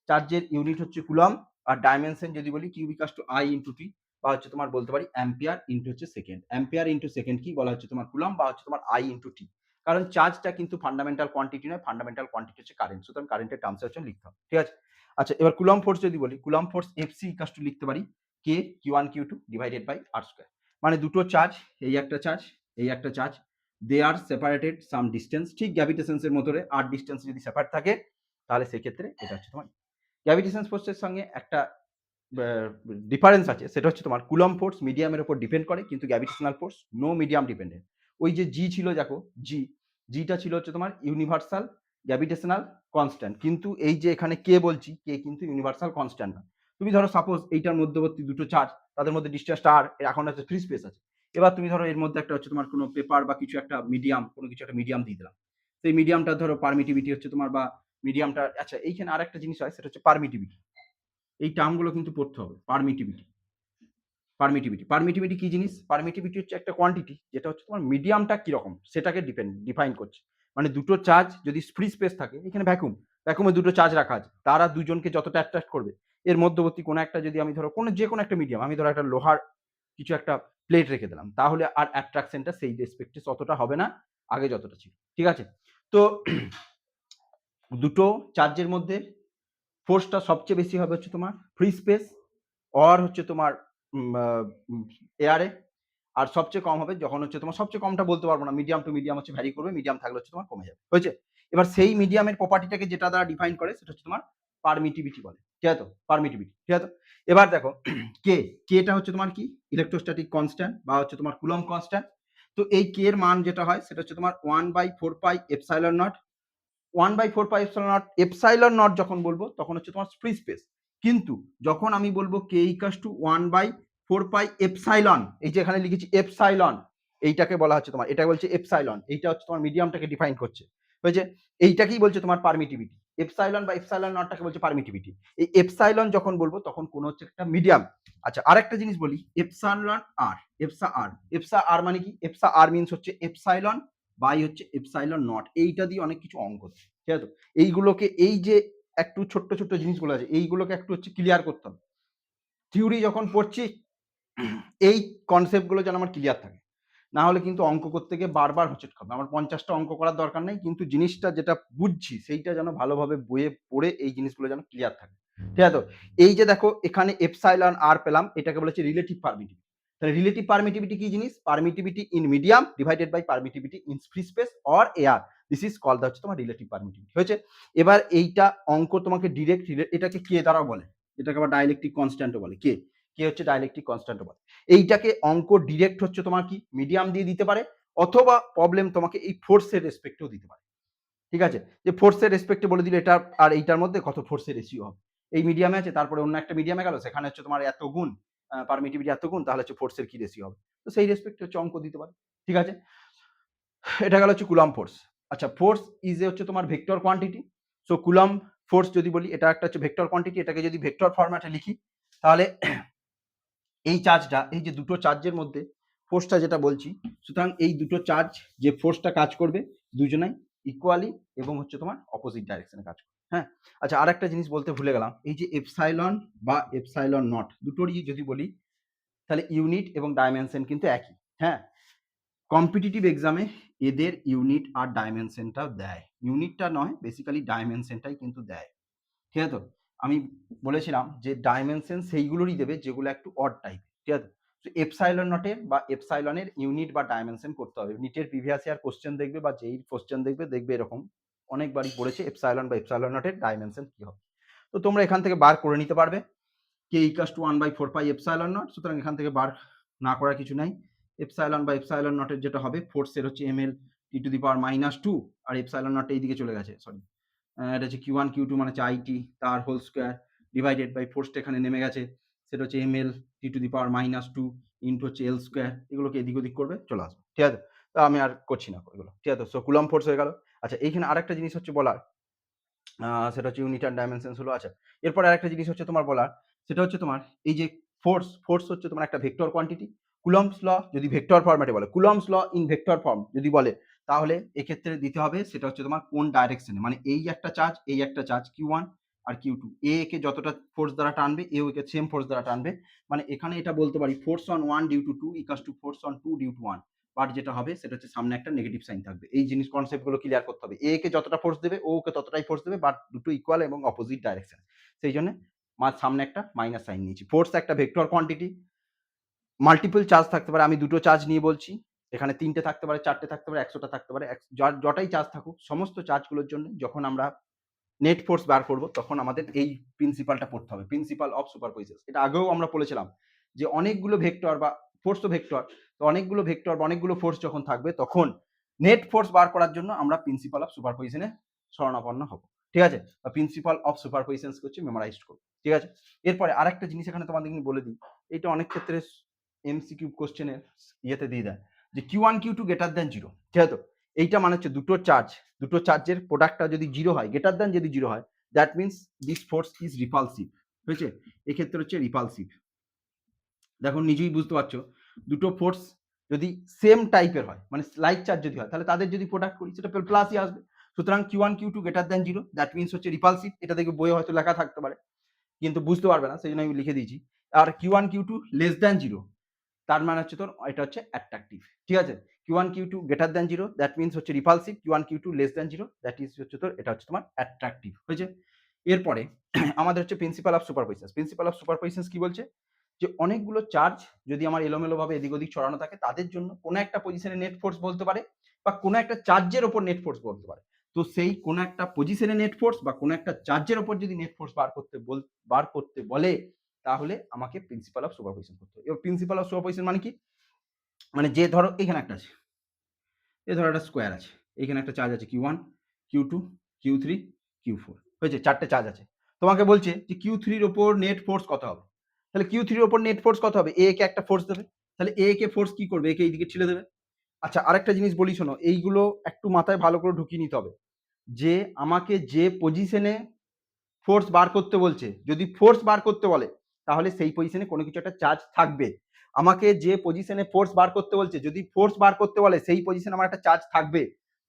চার্জের ইউনিট হচ্ছে কুলম্ব, আর ডাইমেনশন যদি বলি Q equals to I into T, বা হচ্ছে তোমার বলতে পারি অ্যাম্পিয়ার ইনটু হচ্ছে সেকেন্ড। অ্যাম্পিয়ার ইনটু সেকেন্ড কি বলা হচ্ছে তোমার কুলম্ব, বা হচ্ছে তোমার আই ইনটু টি। কারণ চার্জটা কিন্তু ফান্ডামেন্টাল কোয়ান্টিটি নয়, ফান্ডামেন্টাল কোয়ান্টিটি হচ্ছে কারেন্ট। সুতরাং কারেন্টের টার্মসে হচ্ছে লিখতে হবে। ঠিক আছে? আচ্ছা, এবার কুলম্ব ফোর্স যদি বলি, Coulomb force FC equals to লিখতে পারি K Q1 Q2 divided by R square. মানে দুটো চার্জ, এই একটা চার্জ, এই একটা charge, they are separated some distance. ঠিক গ্র্যাভিটেশনস এর মতো আর ডিস্টেন্স যদি সেপারেট থাকে, তাহলে সেক্ষেত্রে এটা হচ্ছে তোমার গ্র্যাভিটেশন ফোর্সের সঙ্গে একটা ডিফারেন্স আছে, সেটা হচ্ছে তোমার কুলম্ব ফোর্স মিডিয়ামের উপর ডিপেন্ড করে, কিন্তু gravitational force no medium dependent. ওই যে জি ছিল, দেখো জি, জিটা ছিল হচ্ছে তোমার ইউনিভার্সাল গ্র্যাভিটেশনাল কনস্ট্যান্ট, কিন্তু এই যে এখানে কে বলছি, কে কিন্তু ইউনিভার্সাল কনস্ট্যান্ট না। তুমি ধরো সাপোজ এইটার মধ্যবর্তী দুটো চার্জ, তাদের মধ্যে ডিস্টেন্সটা আর, এখন হচ্ছে ফ্রি স্পেস আছে। এবার তুমি ধরো এর মধ্যে একটা হচ্ছে তোমার কোনো পেপার বা কিছু একটা মিডিয়াম, কোনো কিছু একটা মিডিয়াম দিয়ে দিলাম। সেই মিডিয়ামটা ধরো পারমিটিভিটি হচ্ছে তোমার, বা মিডিয়ামটা, আচ্ছা এইখানে আরেকটা জিনিস হয়, সেটা হচ্ছে পারমিটিভিটি। এই টার্মগুলো কিন্তু পড়তে হবে, পারমিটিভিটি। পারমিটিভিটি কি জিনিস? পারমিটিভিটি হচ্ছে একটা কোয়ান্টিটি যেটা হচ্ছে তোমার মিডিয়ামটা কিরকম সেটাকে ডিফাইন করছে। মানে দুটো চার্জ যদি ফ্রি স্পেস থাকে, এখানে ভ্যাকুমে দুটো চার্জ রাখা আছে, তারা দুজনকে যতটা অ্যাট্রাক্ট করবে, এর মধ্যবর্তী কোনো একটা যদি আমি ধরো যে কোনো একটা মিডিয়াম, আমি ধরো একটা লোহার কিছু একটা প্লেট রেখে দিলাম, তাহলে আর অ্যাট্রাকশনটা সেই রেসপেক্টে ততটা হবে না আগে যতটা ছিল। ঠিক আছে? তো দুটো চার্জের মধ্যে ফোর্সটা সবচেয়ে বেশি হবে হচ্ছে তোমার ফ্রি স্পেস অর হচ্ছে তোমার এয়ারে, আর সবচেয়ে কম হবে যখন হচ্ছে তোমার, সবচেয়ে কমটা বলতে পারবো না, মিডিয়াম টু মিডিয়াম হচ্ছে ভ্যারি করবে, মিডিয়াম থাকলে হচ্ছে তোমার কমে যাবে। হয়েছে? এবার সেই মিডিয়ামের প্রপার্টিটাকে যেটা দ্বারা ডিফাইন করে সেটা হচ্ছে তোমার পারমিটিভিটি বলে। ঠিক আছে? পারমিটিভিটি। ঠিক আছে? এবার দেখো কেটা হচ্ছে তোমার কি ইলেকট্রোস্ট্যাটিক কনস্ট্যান্ট বা হচ্ছে তোমার কুলম্ব কনস্ট্যান্ট। তো এই কে এর মান যেটা হয় সেটা হচ্ছে তোমার 1/4 pi epsilon not. 1/4 pi epsilon not যখন বলবো তখন হচ্ছে তোমার ফ্রি স্পেস, কিন্তু যখন আমি বলবো কে ইকুয়ালস টু 1/4 পাই এপসাইলন, এই যে এখানে লিখেছি এপসাইলন, এইটাকে বলা হচ্ছে তোমার, এটা বলছে এপসাইলন, এইটা হচ্ছে তোমার মিডিয়ামটাকে ডিফাইন করছে। হয়েছে? এইটাকেই বলছে তোমার পারমিটিভিটি। এপসাইলন বা এপসাইলন নটটাকে বলছে পারমিটিভিটি। এই এপসাইলন যখন বলবো তখন কোন হচ্ছে একটা মিডিয়াম। আচ্ছা, আরেকটা জিনিস বলি, এপসাইলন আর এপসা আর মানে কি? এপসা আর মিন্স হচ্ছে এপসাইলন বাই হচ্ছে এপসাইলন নট। এইটা দিয়ে অনেক কিছু অঙ্ক, ঠিক আছে? এইগুলোকে, এই যে একটু ছোট্ট ছোট্ট জিনিসগুলো আছে, এইগুলোকে একটু হচ্ছে ক্লিয়ার করতে হবে। থিওরি যখন পড়ছি এই কনসেপ্টগুলো যেন আমার ক্লিয়ার থাকে, না হলে কিন্তু অঙ্ক করতে গিয়ে বারবার হোঁচট খাবে। আমার 50টা অঙ্ক করার দরকার নেই, কিন্তু জিনিসটা যেটা বুঝছি সেইটা যেন ভালোভাবে বইয়ে পড়ে এই জিনিসগুলো যেন ক্লিয়ার থাকে। ঠিক আছে? তো এই যে দেখো এখানে এপসাইলন আর পেলাম, এটাকে বলেছে রিলেটিভ পারমিটিভিটি। তাহলে রিলেটিভ পারমিটিভিটি কি জিনিস? Permittivity in medium divided by permittivity in free space or air, this is called হচ্ছে তোমার রিলেটিভ পারমিটিভিটি। হয়েছে? এবার এইটা অঙ্ক তোমাকে ডিরেক্ট, এটাকে কে দ্বারা বলে, এটাকে আবার ডাইলেকট্রিক কনস্ট্যান্টও বলে। কে হচ্ছে ডাইলেকট্রিক কনস্ট্যান্টও বলে। এইটাকে অঙ্ক ডিরেক্ট হচ্ছে তোমার কি মিডিয়াম দিয়ে দিতে পারে, অথবা প্রবলেম তোমাকে এই ফোর্সের রেসপেক্টেও দিতে পারে। ঠিক আছে? যে ফোর্সের রেসপেক্টে বলে দিলে এটা আর এইটার মধ্যে কত ফোর্সের রেশিও হবে। এই মিডিয়ামে আছে, তারপরে অন্য একটা মিডিয়ামে গেল, সেখানে হচ্ছে তোমার এত গুণ পারমিটিভিটি এত গুণ, তাহলে হচ্ছে ফোর্সের কি রেশিও হবে। তো সেই রেসপেক্টে হচ্ছে অঙ্ক দিতে পারে। ঠিক আছে? এটা গেল হচ্ছে কুলম্ব ফোর্স। আচ্ছা, ফোর্স ইজ হচ্ছে তোমার vector quantity. So Coulomb force যদি বলি, এটা একটা হচ্ছে ভেক্টর কোয়ান্টিটি, এটাকে যদি ভেক্টর ফরম্যাটে লিখি তাহলে এই চার্জটা, এই যে দুটো চার্জের মধ্যে ফোর্সটা যেটা বলছি, সুতরাং এই দুটো চার্জ যে ফোর্সটা কাজ করবে দুজনাই ইকুয়ালি এবং হচ্ছে তোমার অপোজিট ডাইরেকশনে কাজ করবে। হ্যাঁ? আচ্ছা, আর একটা জিনিস বলতে ভুলে গেলাম, এই যে এপসাইলন বা এপসাইলন নট দুটোরই যদি বলি তাহলে ইউনিট এবং ডাইমেনশন কিন্তু একই। হ্যাঁ? কম্পিটিটিভ এক্সামে এদের ইউনিট আর ডাইমেনশনটাও দেয়, ইউনিটটা নয়, বেসিক্যালি ডাইমেনশনটাই কিন্তু দেয়। ঠিক আছে? তো আমি বলেছিলাম যে ডাইমেনশন সেইগুলোরই দেবে যেগুলো একটু অড টাইপ। ঠিক আছে? তো এপসাইলন নটের বা এপসাইলনের ইউনিট বা ডাইমেনশন করতে হবে। নিটের প্রিভিয়াস ইয়ার কোশ্চেন দেখবে বা যেই কোশ্চেন দেখবে এরকম অনেকবারই পড়েছে এপসাইলন বা এপসাইলন নটের ডাইমেনশন কি হবে। তো তোমরা এখান থেকে বার করে নিতে পারবে K equals to 1/4 pi epsilon naught. সুতরাং এখান থেকে বার না করার কিছু নাই। এপসাইলন বা এপসাইলন নটের যেটা হবে ফোর্সের হচ্ছে ml (t⁻²) R epsilon not এইদিকে চলে গেছে, সরি, এটা হচ্ছে Q1 Q2 মানে হচ্ছে IT তার হোল স্কয়ার ডিভাইডেড বাই ফোর্সটা এখানে নেমে গেছে, সেটা হচ্ছে ml (t⁻² ইনটু হচ্ছে L স্কয়ার, এগুলোকে এদিক ওদিক করবে চলে আসবে। ঠিক আছে? তো আমি আর করছি না এগুলো। ঠিক আছে? সো কুলম্ব ফোর্স হয়ে গেল। আচ্ছা, এইখানে আরেকটা জিনিস হচ্ছে বলার, সেটা হচ্ছে ইউনিট অ্যান্ড ডাইমেনশনস হলো। আচ্ছা, এরপরে আরেকটা জিনিস হচ্ছে তোমার বলার, সেটা হচ্ছে তোমার এই যে ফোর্স হচ্ছে তোমার একটা ভেক্টর কোয়ান্টিটি। কুলম্বস ল যদি ভেক্টর ফরম্যাটে বলে, Coulomb's law in vector form যদি বলে, তাহলে এক্ষেত্রে দিতে হবে সেটা হচ্ছে তোমার কোন ডাইরেকশনে, মানে এই একটা চার্জ Q1 আর Q2, এ কে যতটা ফোর্স দ্বারা টানবে এও একে সেম ফোর্স দ্বারা টানবে। মানে এখানে এটা বলতে পারি force on 1 due to 2 equals to force on 2 due to 1, but যেটা হবে সেটা হচ্ছে সামনে একটা নেগেটিভ সাইন থাকবে। এই জিনিস কনসেপ্টগুলো ক্লিয়ার করতে হবে। এ কে যতটা ফোর্স দেবে ও কে ততটাই ফোর্স দেবে, বাট দুটো ইকুয়াল এবং অপোজিট ডাইরেকশন। সেই জন্য সামনে একটা মাইনাস সাইন নিয়েছি। ফোর্স একটা ভেক্টর কোয়ান্টিটি, মাল্টিপল চার্জ থাকতে পারে, আমি দুটো চার্জ নিয়ে বলছি, এখানে 3টে থাকতে পারে, 4টে থাকতে পারে, 100টা থাকতে পারে, যটাই চার্জ থাকুক সমস্ত চার্জগুলোর জন্য যখন আমরা নেট ফোর্স বার করব তখন আমাদের এই প্রিন্সিপালটা পড়তে হবে, প্রিন্সিপাল অফ সুপারপজিশন। এটা আগেও আমরা বলেছিলাম যে অনেকগুলো ভেক্টর বা ফোর্স তো ভেক্টর, তো অনেকগুলো ভেক্টর বা অনেকগুলো ফোর্স যখন থাকবে তখন নেট ফোর্স বার করার জন্য আমরা প্রিন্সিপাল অফ সুপারপজিশনে শরণাপন্ন হব। ঠিক আছে? বা প্রিন্সিপাল অফ সুপারপজিশন হচ্ছে মেমোরাইজড করব। ঠিক আছে? এরপরে আরেকটা জিনিস এখানে তোমাদের বলে দিই, এটা অনেক ক্ষেত্রে এমসিকিউ কোশ্চেনের ইয়েতে দিয়ে দেয় যে Q1 Q2 গ্রেটার দ্যান 0। ঠিক আছে? তো এইটা মানে হচ্ছে দুটো চার্জের প্রোডাক্টটা যদি 0 হয়, গ্রেটার দ্যান যদি 0 হয়, that means this force is repulsive. হয়েছে? এক্ষেত্রে হচ্ছে রিপালসিভ। দেখো নিজেই বুঝতে পারছো, দুটো ফোর্স যদি সেম টাইপের হয়, মানে লাইক চার্জ যদি হয়, তাহলে তাদের যদি প্রোডাক্ট করি সেটা প্লাসই আসবে। সুতরাং Q1 Q2 greater than 0, that means হচ্ছে রিপালসিভ। এটা দেখবে বইয়ে হয়তো লেখা থাকতে পারে, কিন্তু বুঝতে পারবে না, সেই জন্য আমি লিখে দিয়েছি। আর Q1 Q2 লেস দ্যান 0, তার মানে হচ্ছে তোর এটা হচ্ছে অ্যাট্রাকটিভ। ঠিক আছে? Q1 Q2 greater than 0, that means হচ্ছে repulsive. Q1 Q2 less than 0, that is হচ্ছে তোর এটা হচ্ছে তোমার অ্যাট্রাকটিভ। হয়েছে? এরপরে আমাদের হচ্ছে principal of superposition. Principal of superposition কি বলছে? যে অনেকগুলো চার্জ যদি আমার এলোমেলোভাবে এদিক ওদিক ছড়ানো থাকে, তাদের জন্য কোনো একটা পজিশনে নেট ফোর্স বলতে পারে, বা কোনো একটা চার্জের ওপর নেট ফোর্স বলতে পারে। তো সেই কোনো একটা পজিশনে নেট ফোর্স বা কোনো একটা চার্জের ওপর যদি নেট ফোর্স বার করতে বলে, তাহলে আমাকে প্রিন্সিপাল অফ সুপারপজিশন করতে হবে। এবার প্রিন্সিপাল অফ সুপারপজিশন মানে কি? মানে যে ধরো এখানে একটা আছে, এই ধরো একটা স্কোয়ার আছে, এখানে একটা চার্জ আছে Q1 Q2 Q3 Q4, হয়েছে? চারটে চার্জ আছে। তোমাকে বলছে যে Q3 এর ওপর নেট ফোর্স কত হবে? তাহলে Q3 এর ওপর নেট ফোর্স কত হবে? A কে একটা ফোর্স দেবে, তাহলে A কে ফোর্স কি করবে? A কে এইদিকে ঠেলে দেবে। আচ্ছা, আরেকটা জিনিস বলি শোনো, এইগুলো একটু মাথায় ভালো করে ঢুকিয়ে নিতে হবে, যে আমাকে যে পজিশনে ফোর্স বার করতে বলছে, যদি ফোর্স বার করতে বলে, তাহলে সেই পজিশনে কোনো কিছু একটা চার্জ থাকবে। আমাকে যে পজিশনে ফোর্স বার করতে বলছে, যদি ফোর্স বার করতে বলে, সেই পজিশনে আমার একটা চার্জ থাকবে।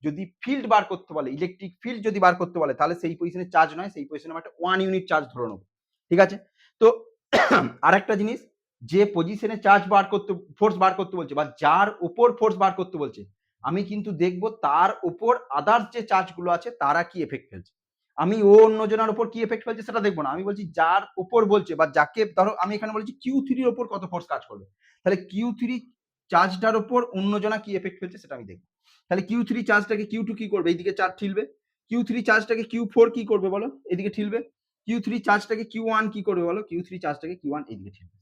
যদি ফিল্ড বার করতে বলে, ইলেকট্রিক ফিল্ড যদি বার করতে বলে, তাহলে সেই পজিশনে চার্জ নয়, সেই পজিশনে আমরা একটা 1 ইউনিট চার্জ ধরে নেবো। ঠিক আছে? তো আরেকটা জিনিস, যে পজিশনে চার্জ বার করতে ফোর্স বার করতে বলছে, বা যার উপর ফোর্স বার করতে বলছে, আমি কিন্তু দেখবো তার উপর আদার্স যে চার্জগুলো আছে তারা কি এফেক্ট ফেলছে। আমি ও অন্যজনের উপর কি এফেক্ট ফেলছে সেটা দেখবো না, আমি বলছি যার উপর বলছে, বা যাকে ধরো আমি এখানে বলছি Q3 এর উপর কত ফোর্স কাজ করবে, তাহলে Q3 চার্জটার উপর অন্যজনা কি এফেক্ট ফেলছে সেটা আমি দেখবো। তাহলে Q3 চার্জটাকে Q2 কি করবে? এইদিকে চার্জ ঠিলবে। Q3 চার্জটাকে Q4 কি করবে বলো? এদিকে ঠিলবে। Q3 চার্জটাকে Q1 কি করবে বলো? Q3 চার্জটাকে Q1 এইদিকে ঠিলবে।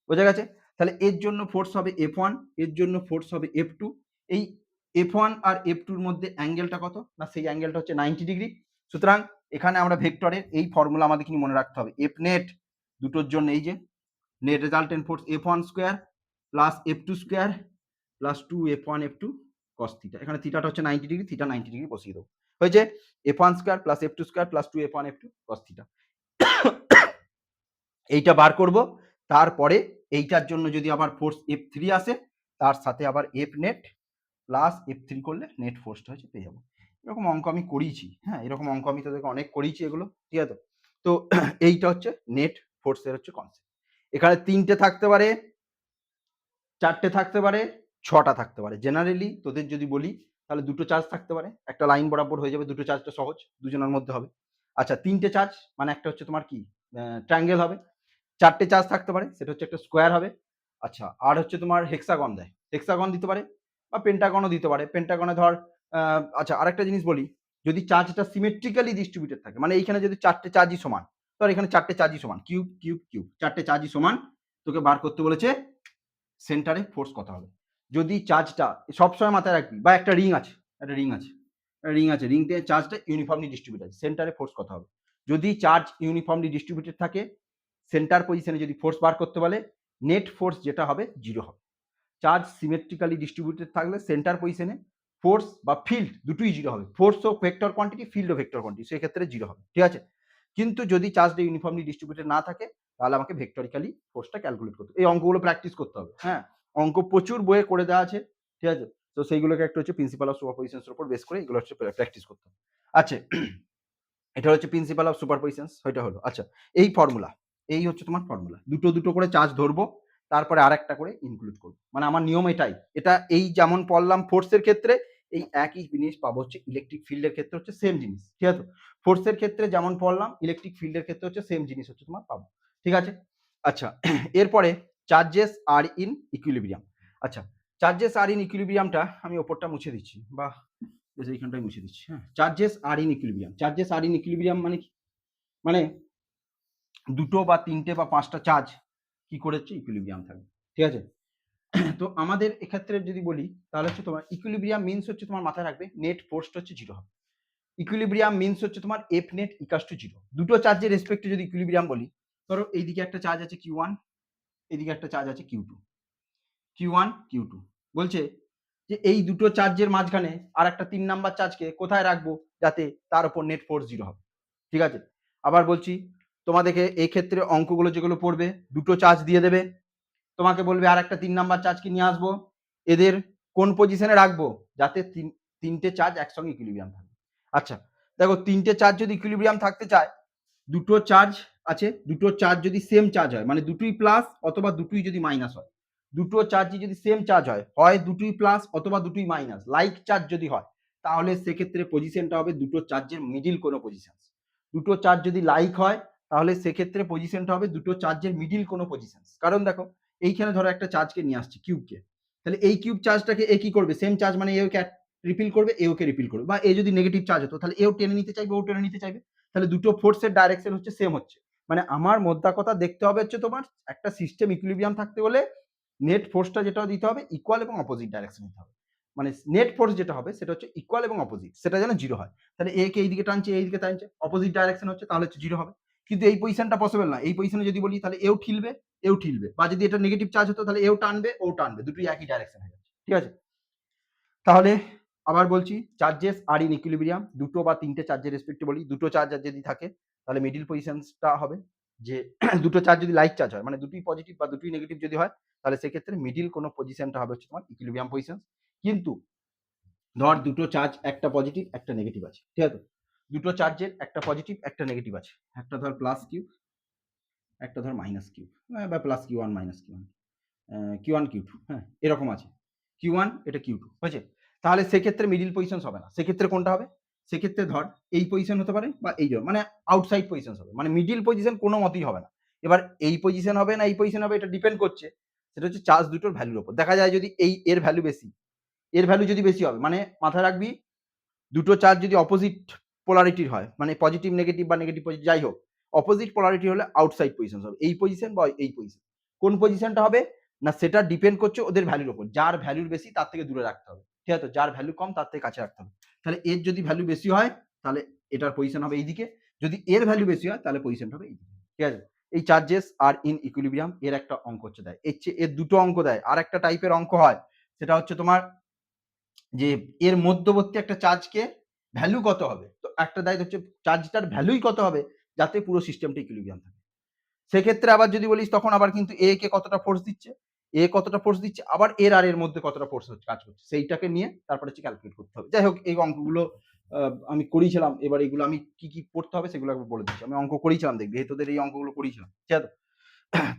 বোঝা গেছে? তাহলে এর জন্য ফোর্স হবে F1, এর জন্য ফোর্স হবে F2। এই F1 আর F2 এর মধ্যে অ্যাঙ্গেলটা কত? না সেই অ্যাঙ্গেলটা হচ্ছে 90 ডিগ্রি। সুতরাং এখানে আমরা ভেক্টরের এই ফর্মুলা আমাদের কিন্তু মনে রাখতে হবে। F নেট দুটোর জন্য এই যে net resultant force F1 square plus F2 square plus 2 F1 F2 cos theta. এখানে থিটাটা হচ্ছে 90 ডিগ্রি, থিটা 90 ডিগ্রি বসিয়ে দেবো। হয়েছে? F1 square plus F2 square plus 2 F1 F2 cos theta. এইটা বার করব। তারপরে এইটার জন্য যদি আবার ফোর্স F3 আসে, তার সাথে আবার F নেট প্লাস F3 করলে নেট ফোর্সটা হচ্ছে পেয়ে যাবো। এরকম অঙ্ক আমি করিয়েছি, হ্যাঁ, এরকম অঙ্ক আমি তোদেরকে অনেক করিয়েছি এগুলো, ঠিক আছে? তো এইটা হচ্ছে নেট ফোর্সের হচ্ছে কনসেপ্ট। এখানে 3টে থাকতে পারে, 4টে থাকতে পারে, 6টা থাকতে পারে। জেনারেলি তোদের যদি বলি, তাহলে 2টো চার্জ থাকতে পারে, একটা লাইন বরাবর হয়ে যাবে, 2টো চার্জটা সহজ, দুজনের মধ্যে হবে। আচ্ছা, 3টে চার্জ মানে একটা হচ্ছে তোমার কি ট্রায়াঙ্গেল হবে। 4টে চার্জ থাকতে পারে, সেটা হচ্ছে একটা স্কোয়ার হবে। আচ্ছা, আর হচ্ছে তোমার হেক্সাগন দেয়, হেক্সাগন দিতে পারে, বা পেন্টাগনও দিতে পারে। পেন্টাগনে ধর আচ্ছা, আরেকটা জিনিস বলি, যদি চার্জটা সিমেট্রিক্যালি ডিস্ট্রিবিউটেড থাকে, মানে এইখানে যদি 4টে চার্জই সমান, ধর এখানে 4টে চার্জই সমান, কিউব কিউব কিউব, 4টে চার্জই সমান, তোকে বার করতে বলেছে সেন্টারে ফোর্স কত হবে। যদি চার্জটা সবসময় মাথায় রাখবি, বা একটা রিং আছে, একটা রিং আছে, রিং আছে, রিংতে চার্জটা ইউনিফর্মলি ডিস্ট্রিবিউটেড আছে, সেন্টারে ফোর্স কত হবে। যদি চার্জ ইউনিফর্মলি ডিস্ট্রিবিউটেড থাকে, সেন্টার পজিশনে যদি ফোর্স বার করতে বলে, নেট ফোর্স যেটা হবে 0 হবে। চার্জ সিমেট্রিক্যালি ডিস্ট্রিবিউটেড থাকলে সেন্টার পজিশনে ফোর্স বা ফিল্ড দুটোই 0 হবে। ফোর্স ও ভেক্টর কোয়ান্টিটি, ফিল্ড ও ভেক্টর কোয়ান্টিটি, সেক্ষেত্রে 0 হবে। ঠিক আছে? কিন্তু যদি চার্জটা ইউনিফর্মলি ডিস্ট্রিবিউটেড না থাকে, তাহলে আমাকে ভেক্টরিক্যালি ফোর্সটা ক্যালকুলেট করতে হবে। এই অঙ্কগুলো প্র্যাকটিস করতে হবে, হ্যাঁ, অঙ্ক প্রচুর বইয়ে করে দেওয়া আছে, ঠিক আছে? তো সেইগুলোকে একটা হচ্ছে প্রিন্সিপাল অফ সুপারপজিশনস এর উপর বেস করে এগুলো হচ্ছে প্র্যাকটিস করতে হবে। আচ্ছা, এটা হচ্ছে প্রিন্সিপাল অফ সুপারপজিশনস, এটা হলো। আচ্ছা, এই ফর্মুলা, এই হচ্ছে তোমার ফর্মুলা। দুটো দুটো করে চার্জ ধরবো, তারপরে আরেকটা করে ইনক্লুড করবো। মানে আমার নিয়ম এটাই। এটা এই যেমন পড়লাম ফোর্সের ক্ষেত্রে, এই একই জিনিস পাবো হচ্ছে ইলেকট্রিক ফিল্ডের ক্ষেত্রে, হচ্ছে সেম জিনিস। ঠিক আছে? ফোর্সের ক্ষেত্রে যেমন পড়লাম, ইলেকট্রিক ফিল্ডের ক্ষেত্রে হচ্ছে সেম জিনিস হচ্ছে তোমার পাবো। ঠিক আছে? আচ্ছা, এরপরে চার্জেস আর ইন ইকুইলিব্রিয়াম। আচ্ছা, চার্জেস আর ইন ইকুইলিব্রিয়ামটা আমি ওপরটা মুছে দিচ্ছি, বা এইখানটাই মুছে দিচ্ছি, হ্যাঁ। Charges are in equilibrium, charges are in equilibrium মানে কি? মানে দুটো বা তিনটে বা 5টা চার্জ কি করেছে ইকুইলিব্রিয়াম থাকবে। ঠিক আছে? তো আমাদের এক্ষেত্রে যদি বলি, তাহলে হচ্ছে তোমার ইকুইলিব্রিয়াম মিন্স হচ্ছে তোমার মাথায় রাখবে নেট ফোর্সটা হচ্ছে 0 হবে। ইকুইলিব্রিয়াম মিন্স হচ্ছে তোমার এফ নেট ইকুয়ালস টু 0। দুটো চার্জের রেসপেক্টে যদি ইকুইলিব্রিয়াম বলি, ধরো এইদিকে একটা চার্জ আছে Q1, এদিকে একটা চার্জ আছে Q2, Q1 Q2, বলছে যে এই দুটো চার্জের মাঝখানে আর একটা 3 নাম্বার চার্জকে কোথায় রাখবো যাতে তার উপর নেট ফোর্স 0 হবে। ঠিক আছে? আবার বলছি, তোমাদেরকে এই ক্ষেত্রে অঙ্কগুলো যেগুলো পড়বে, দুটো চার্জ দিয়ে দেবে, তোমাকে বলবে আর একটা 3 নাম্বার চার্জকে নিয়ে আসবো, এদের কোন পজিশনে রাখবো যাতে তিনটে চার্জ একসঙ্গে ইকুইলিব্রিয়াম থাকে। আচ্ছা দেখো, তিনটে চার্জ যদি ইকুইলিব্রিয়াম থাকতে চায়, দুটো চার্জ আছে, দুটো চার্জ যদি সেম চার্জ হয়, মানে দুটোই প্লাস অথবা দুটোই যদি মাইনাস হয়, দুটো চার্জই যদি সেম চার্জ হয়, হয় দুটোই প্লাস অথবা দুটোই মাইনাস, লাইক চার্জ যদি হয়, তাহলে সেক্ষেত্রে পজিশনটা হবে দুটো চার্জের মিডিল কোনো পজিশন। দুটো চার্জ যদি লাইক হয়, তাহলে সেক্ষেত্রে পজিশনটা হবে দুটো চার্জের মিডিল কোনো পজিশন। কারণ দেখো, এইখানে ধরো একটা চার্জকে নিয়ে আসছি, কিউবকে, তাহলে এই কিউব চার্জটাকে এ কি করবে, সেম চার্জ মানে এওকে রিপিল করবে, এওকে রিপিল করবে, বা এ যদি নেগেটিভ চার্জ হতো তাহলে এও টেনে নিতে চাইবে, ও টেনে নিতে চাইবে, তাহলে দুটো ফোর্সের ডাইরেকশন হচ্ছে সেম হচ্ছে। মানে আমার মোদ্দা কথা দেখতে হবে হচ্ছে তোমার একটা সিস্টেম ইকুইলিব্রিয়াম থাকতে হলে নেট ফোর্সটা যেটা দিতে হবে ইকুয়াল এবং অপোজিট ডাইরেকশন দিতে হবে। মানে নেট ফোর্স যেটা হবে সেটা হচ্ছে ইকুয়াল এবং অপোজিট, সেটা যেন জিরো হয়। তাহলে এ কে এইদিকে টানছে, এইদিকে টানছে, অপোজিট ডাইরেকশন হচ্ছে, তাহলে হচ্ছে জিরো হবে। কিন্তু এই পজিশনটা পসিবল না। এই পজিশনে যদি বলি তাহলে এও ঠিলবে, এও ঠিলবে, বা যদি এটা নেগেটিভ চার্জ হতো তাহলে এও টানবে, ও টানবে, দুটোই একই ডাইরেকশন হয়ে যাচ্ছে। ঠিক আছে, তাহলে আবার বলছি, চার্জেস আর ইন ইকুইলিব্রিয়াম, দুটো বা তিনটে চার্জের রেসপেক্টে বলি, দুটো চার্জ যদি থাকে তাহলে মিডিল পজিশনটা হবে যে দুটো চার্জ যদি লাইক চার্জ হয়, মানে দুটোই পজিটিভ বা দুটোই নেগেটিভ যদি হয়, তাহলে সেক্ষেত্রে মিডিল কোনো পজিশনটা হবে হচ্ছে তোমার ইকুইলিব্রিয়াম পজিশন। কিন্তু ধর দুটো চার্জ, একটা পজিটিভ একটা নেগেটিভ আছে, ঠিক আছে, দুটো চার্জের একটা পজিটিভ একটা নেগেটিভ আছে, একটা ধর প্লাস কিউ, একটা ধর মাইনাস কিউ, বা plus Q one minus Q one, Q one Q two, হ্যাঁ এরকম আছে, কিউ ওয়ান এটা কিউ টু, হয়েছে। তাহলে সেক্ষেত্রে মিডিল পজিশন হবে না, সেক্ষেত্রে কোনটা হবে, সেক্ষেত্রে ধর এই পজিশন হতে পারে বা এই মানে আউটসাইড পজিশন হবে, মানে মিডিল পজিশন কোনো মতেই হবে না। এবার এই পজিশন হবে না এই পজিশন হবে, এটা ডিপেন্ড করছে, সেটা হচ্ছে চার্জ দুটোর ভ্যালুর উপর। দেখা যায় যদি এই এর ভ্যালু বেশি, এর ভ্যালু যদি বেশি হবে, মানে মাথায় রাখবি দুটো চার্জ যদি অপোজিট পোলারিটির হয়, মানে পজিটিভ নেগেটিভ বা নেগেটিভ পজিটিভ যাই হোক, অপোজিট পোলারিটি হলে আউটসাইড পজিশন হবে, এই পজিশন বা এই পজিশন। কোন পজিশনটা হবে না, সেটা ডিপেন্ড করছে ওদের ভ্যালুর উপর, যার ভ্যালুর বেশি তার থেকে দূরে রাখতে হবে, ঠিক আছে, যার ভ্যালু কম তার থেকে কাছে রাখতে হবে। তাহলে এর যদি ভ্যালু বেশি হয় তাহলে এটার পজিশন হবে এইদিকে, যদি এর ভ্যালু বেশি হয় তাহলে পজিশনটা হবে এইদিকে, ঠিক আছে। এই চার্জেস আর ইন ইকুইলিব্রিয়াম এর একটা অঙ্ক হচ্ছে দেয়, এর দুটো অঙ্ক দেয়, আর একটা টাইপের অঙ্ক হয়, সেটা হচ্ছে তোমার যে এর মধ্যবর্তী একটা চার্জকে ভ্যালু কত হবে, তো একটা দায় হচ্ছে চার্জটার ভ্যালুই কত হবে যাতে পুরো সিস্টেমটা ইকুইলিব্রিয়াম থাকে। সেক্ষেত্রে আবার যদি বলিস তখন আবার কিন্তু এ কে কতটা ফোর্স দিচ্ছে, এ কতটা ফোর্স দিচ্ছে, আবার এর আর এর মধ্যে কতটা ফোর্স হচ্ছে কাজ করছে, সেইটাকে নিয়ে তারপরে হচ্ছে ক্যালকুলেট করতে হবে। যাই হোক, এই অঙ্কগুলো আমি করিয়েছিলাম, এবার এগুলো আমি কি কি পড়তে হবে সেগুলো একবার বলে দিচ্ছি। আমি অঙ্ক করিয়েছিলাম, দেখবি তোদের এই অঙ্কগুলো করিয়েছিলাম, ঠিক আছে।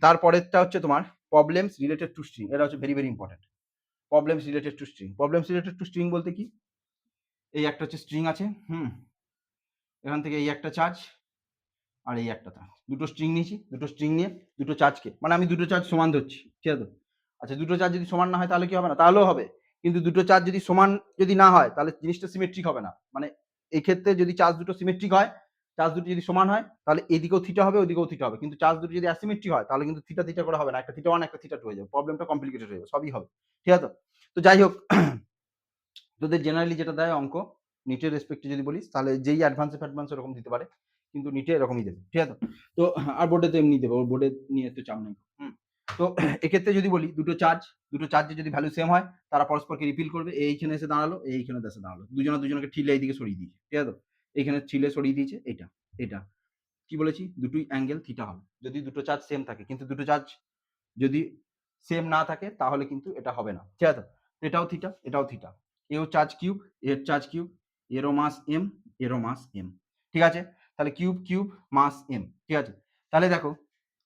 তারপরেরটা হচ্ছে তোমার প্রবলেমস রিলেটেড টু স্ট্রিং, এটা হচ্ছে very very important. Problems related to string, problems related to string বলতে কি, এই একটা হচ্ছে স্ট্রিং আছে, এখান থেকে এই একটা চার্জ আর এই একটা তার, দুটো স্ট্রিং নিয়েছি, দুটো স্ট্রিং নিয়ে দুটো চার্জকে, মানে আমি দুটো চার্জ সমান ধরছি, ঠিক আছে। আচ্ছা, দুটো চার্জ যদি সমান না হয় তাহলে কি হবে না, তাহলেও হবে, কিন্তু দুটো চার্জ যদি সমান যদি না হয় তাহলে জিনিসটা সিমেট্রিক হবে না। মানে এই ক্ষেত্রে যদি চার্জ দুটো সিমেট্রিক হয়, চার্জ দুটো যদি সমান হয় তাহলে এদিকেও থিটা হবে ওদিকেও থিটা হবে, কিন্তু চার্জ দুটো যদি অ্যাসিমেট্রিক হয় তাহলে কিন্তু থিটা থিটা করে হবে না, একটা থিটা ওয়ান একটা থিটা টু হয়ে যাবে, প্রবলেমটা কমপ্লিকেটেড হয়ে যাবে, সবই হবে, ঠিক আছে। তো যাই হোক, তোদের জেনারেলি যেটা দেয় অঙ্ক নিটের রেসপেক্টে যদি বলিস, তাহলে যেই অ্যাডভান্স এরকম দিতে পারে, কিন্তু নিটে এরকমই দেবে, ঠিক আছে। তো আর বোর্ডে তো এমনি দেবে, ওর বোর্ডে নিয়ে তো চাপ নেই। তো এক্ষেত্রে যদি বলি দুটো চার্জের যদি ভ্যালু সেম হয়, তারা পরস্পরকে রিপিল করবে, এইখানে এসে দাঁড়ালো, এইখানে এসে দাঁড়ালো, দুজনকে ঠিলে এইদিকে সরিয়ে দিয়েছে, ঠিক আছে, এইখানে ঠিলে সরিয়ে দিয়েছে, এটা এটা কি বলেছি, দুটোই অ্যাঙ্গেল থিটা হবে যদি দুটো চার্জ সেম থাকে, কিন্তু দুটো চার্জ যদি সেম না থাকে তাহলে কিন্তু এটা হবে না, ঠিক আছে। এটাও থিটা এটাও থিটা, এও চার্জ কিউব এর চার্জ কিউব, এরও মাস এম এরও মাস এম, ঠিক আছে। তাহলে কিউব কিউব মাস এম, ঠিক আছে। তাহলে দেখো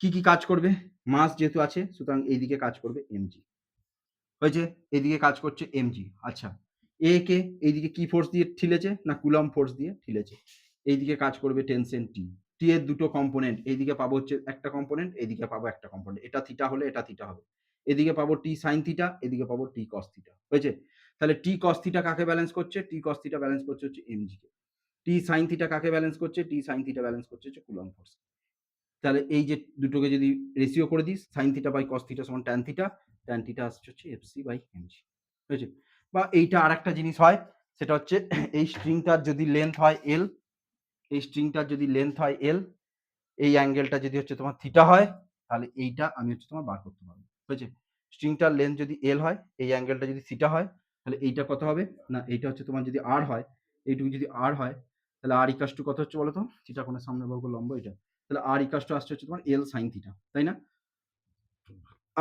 কি কি কাজ করবে, মাস যেহেতু আছে সুতরাং এইদিকে কাজ করবে এমজি, হয়েছে, এইদিকে কাজ করছে এমজি। আচ্ছা, এ কে এইদিকে কি ফোর্স দিয়ে ঠিলেছে না কুলম ফোর্স দিয়ে ঠিলেছে, এইদিকে কাজ করবে টেনশন টি, টি এর দুটো কম্পোনেন্ট, এইদিকে পাবো হচ্ছে একটা কম্পোনেন্ট, এইদিকে পাবো একটা কম্পোনেন্ট, এটা থিটা হলে এটা থিটা হবে, এদিকে পাবো টি সাইন থিটা, এদিকে পাবো টি কস থিটা, হয়েছে। তাহলে টি কস থিটা কাকে ব্যালেন্স করছে, টি কস থিটা ব্যালেন্স করছে হচ্ছে এমজি কে, টি সাইন থিটা কাকে ব্যালেন্স করছে, টি সাইন থিটা ব্যালেন্স করছে হচ্ছে কুলম ফোর্স। তাহলে এই যে দুটোকে যদি রেশিও করে this, sine theta by cos theta সমান ট্যান থিটা আসছে হচ্ছে এফসি বাই এমজি, হয়েছে। বা এইটা আর একটা জিনিস হয়, সেটা হচ্ছে এই স্ট্রিংটার যদি লেন্থ হয় এল, এই স্ট্রিংটার যদি লেন্থ হয় এল, এই অ্যাঙ্গেলটা যদি হচ্ছে তোমার থিটা হয়, তাহলে এইটা আমি হচ্ছে তোমার বার করতে পারবো, হয়েছে। স্ট্রিংটার লেন্থ যদি এল হয়, এই অ্যাঙ্গেলটা যদি থিটা হয়, তাহলে এইটা কত হবে না, এইটা হচ্ছে তোমার যদি আর হয়, এইটুকু যদি আর হয়, তাহলে আর ইকাস টু কত হচ্ছে বলো তো, থিটা কোণের সামনে বর্গ লম্ব এটা, তাহলে আর ইকাস টু আসছে হচ্ছে তোমার এল সাইন থিটা, তাই না।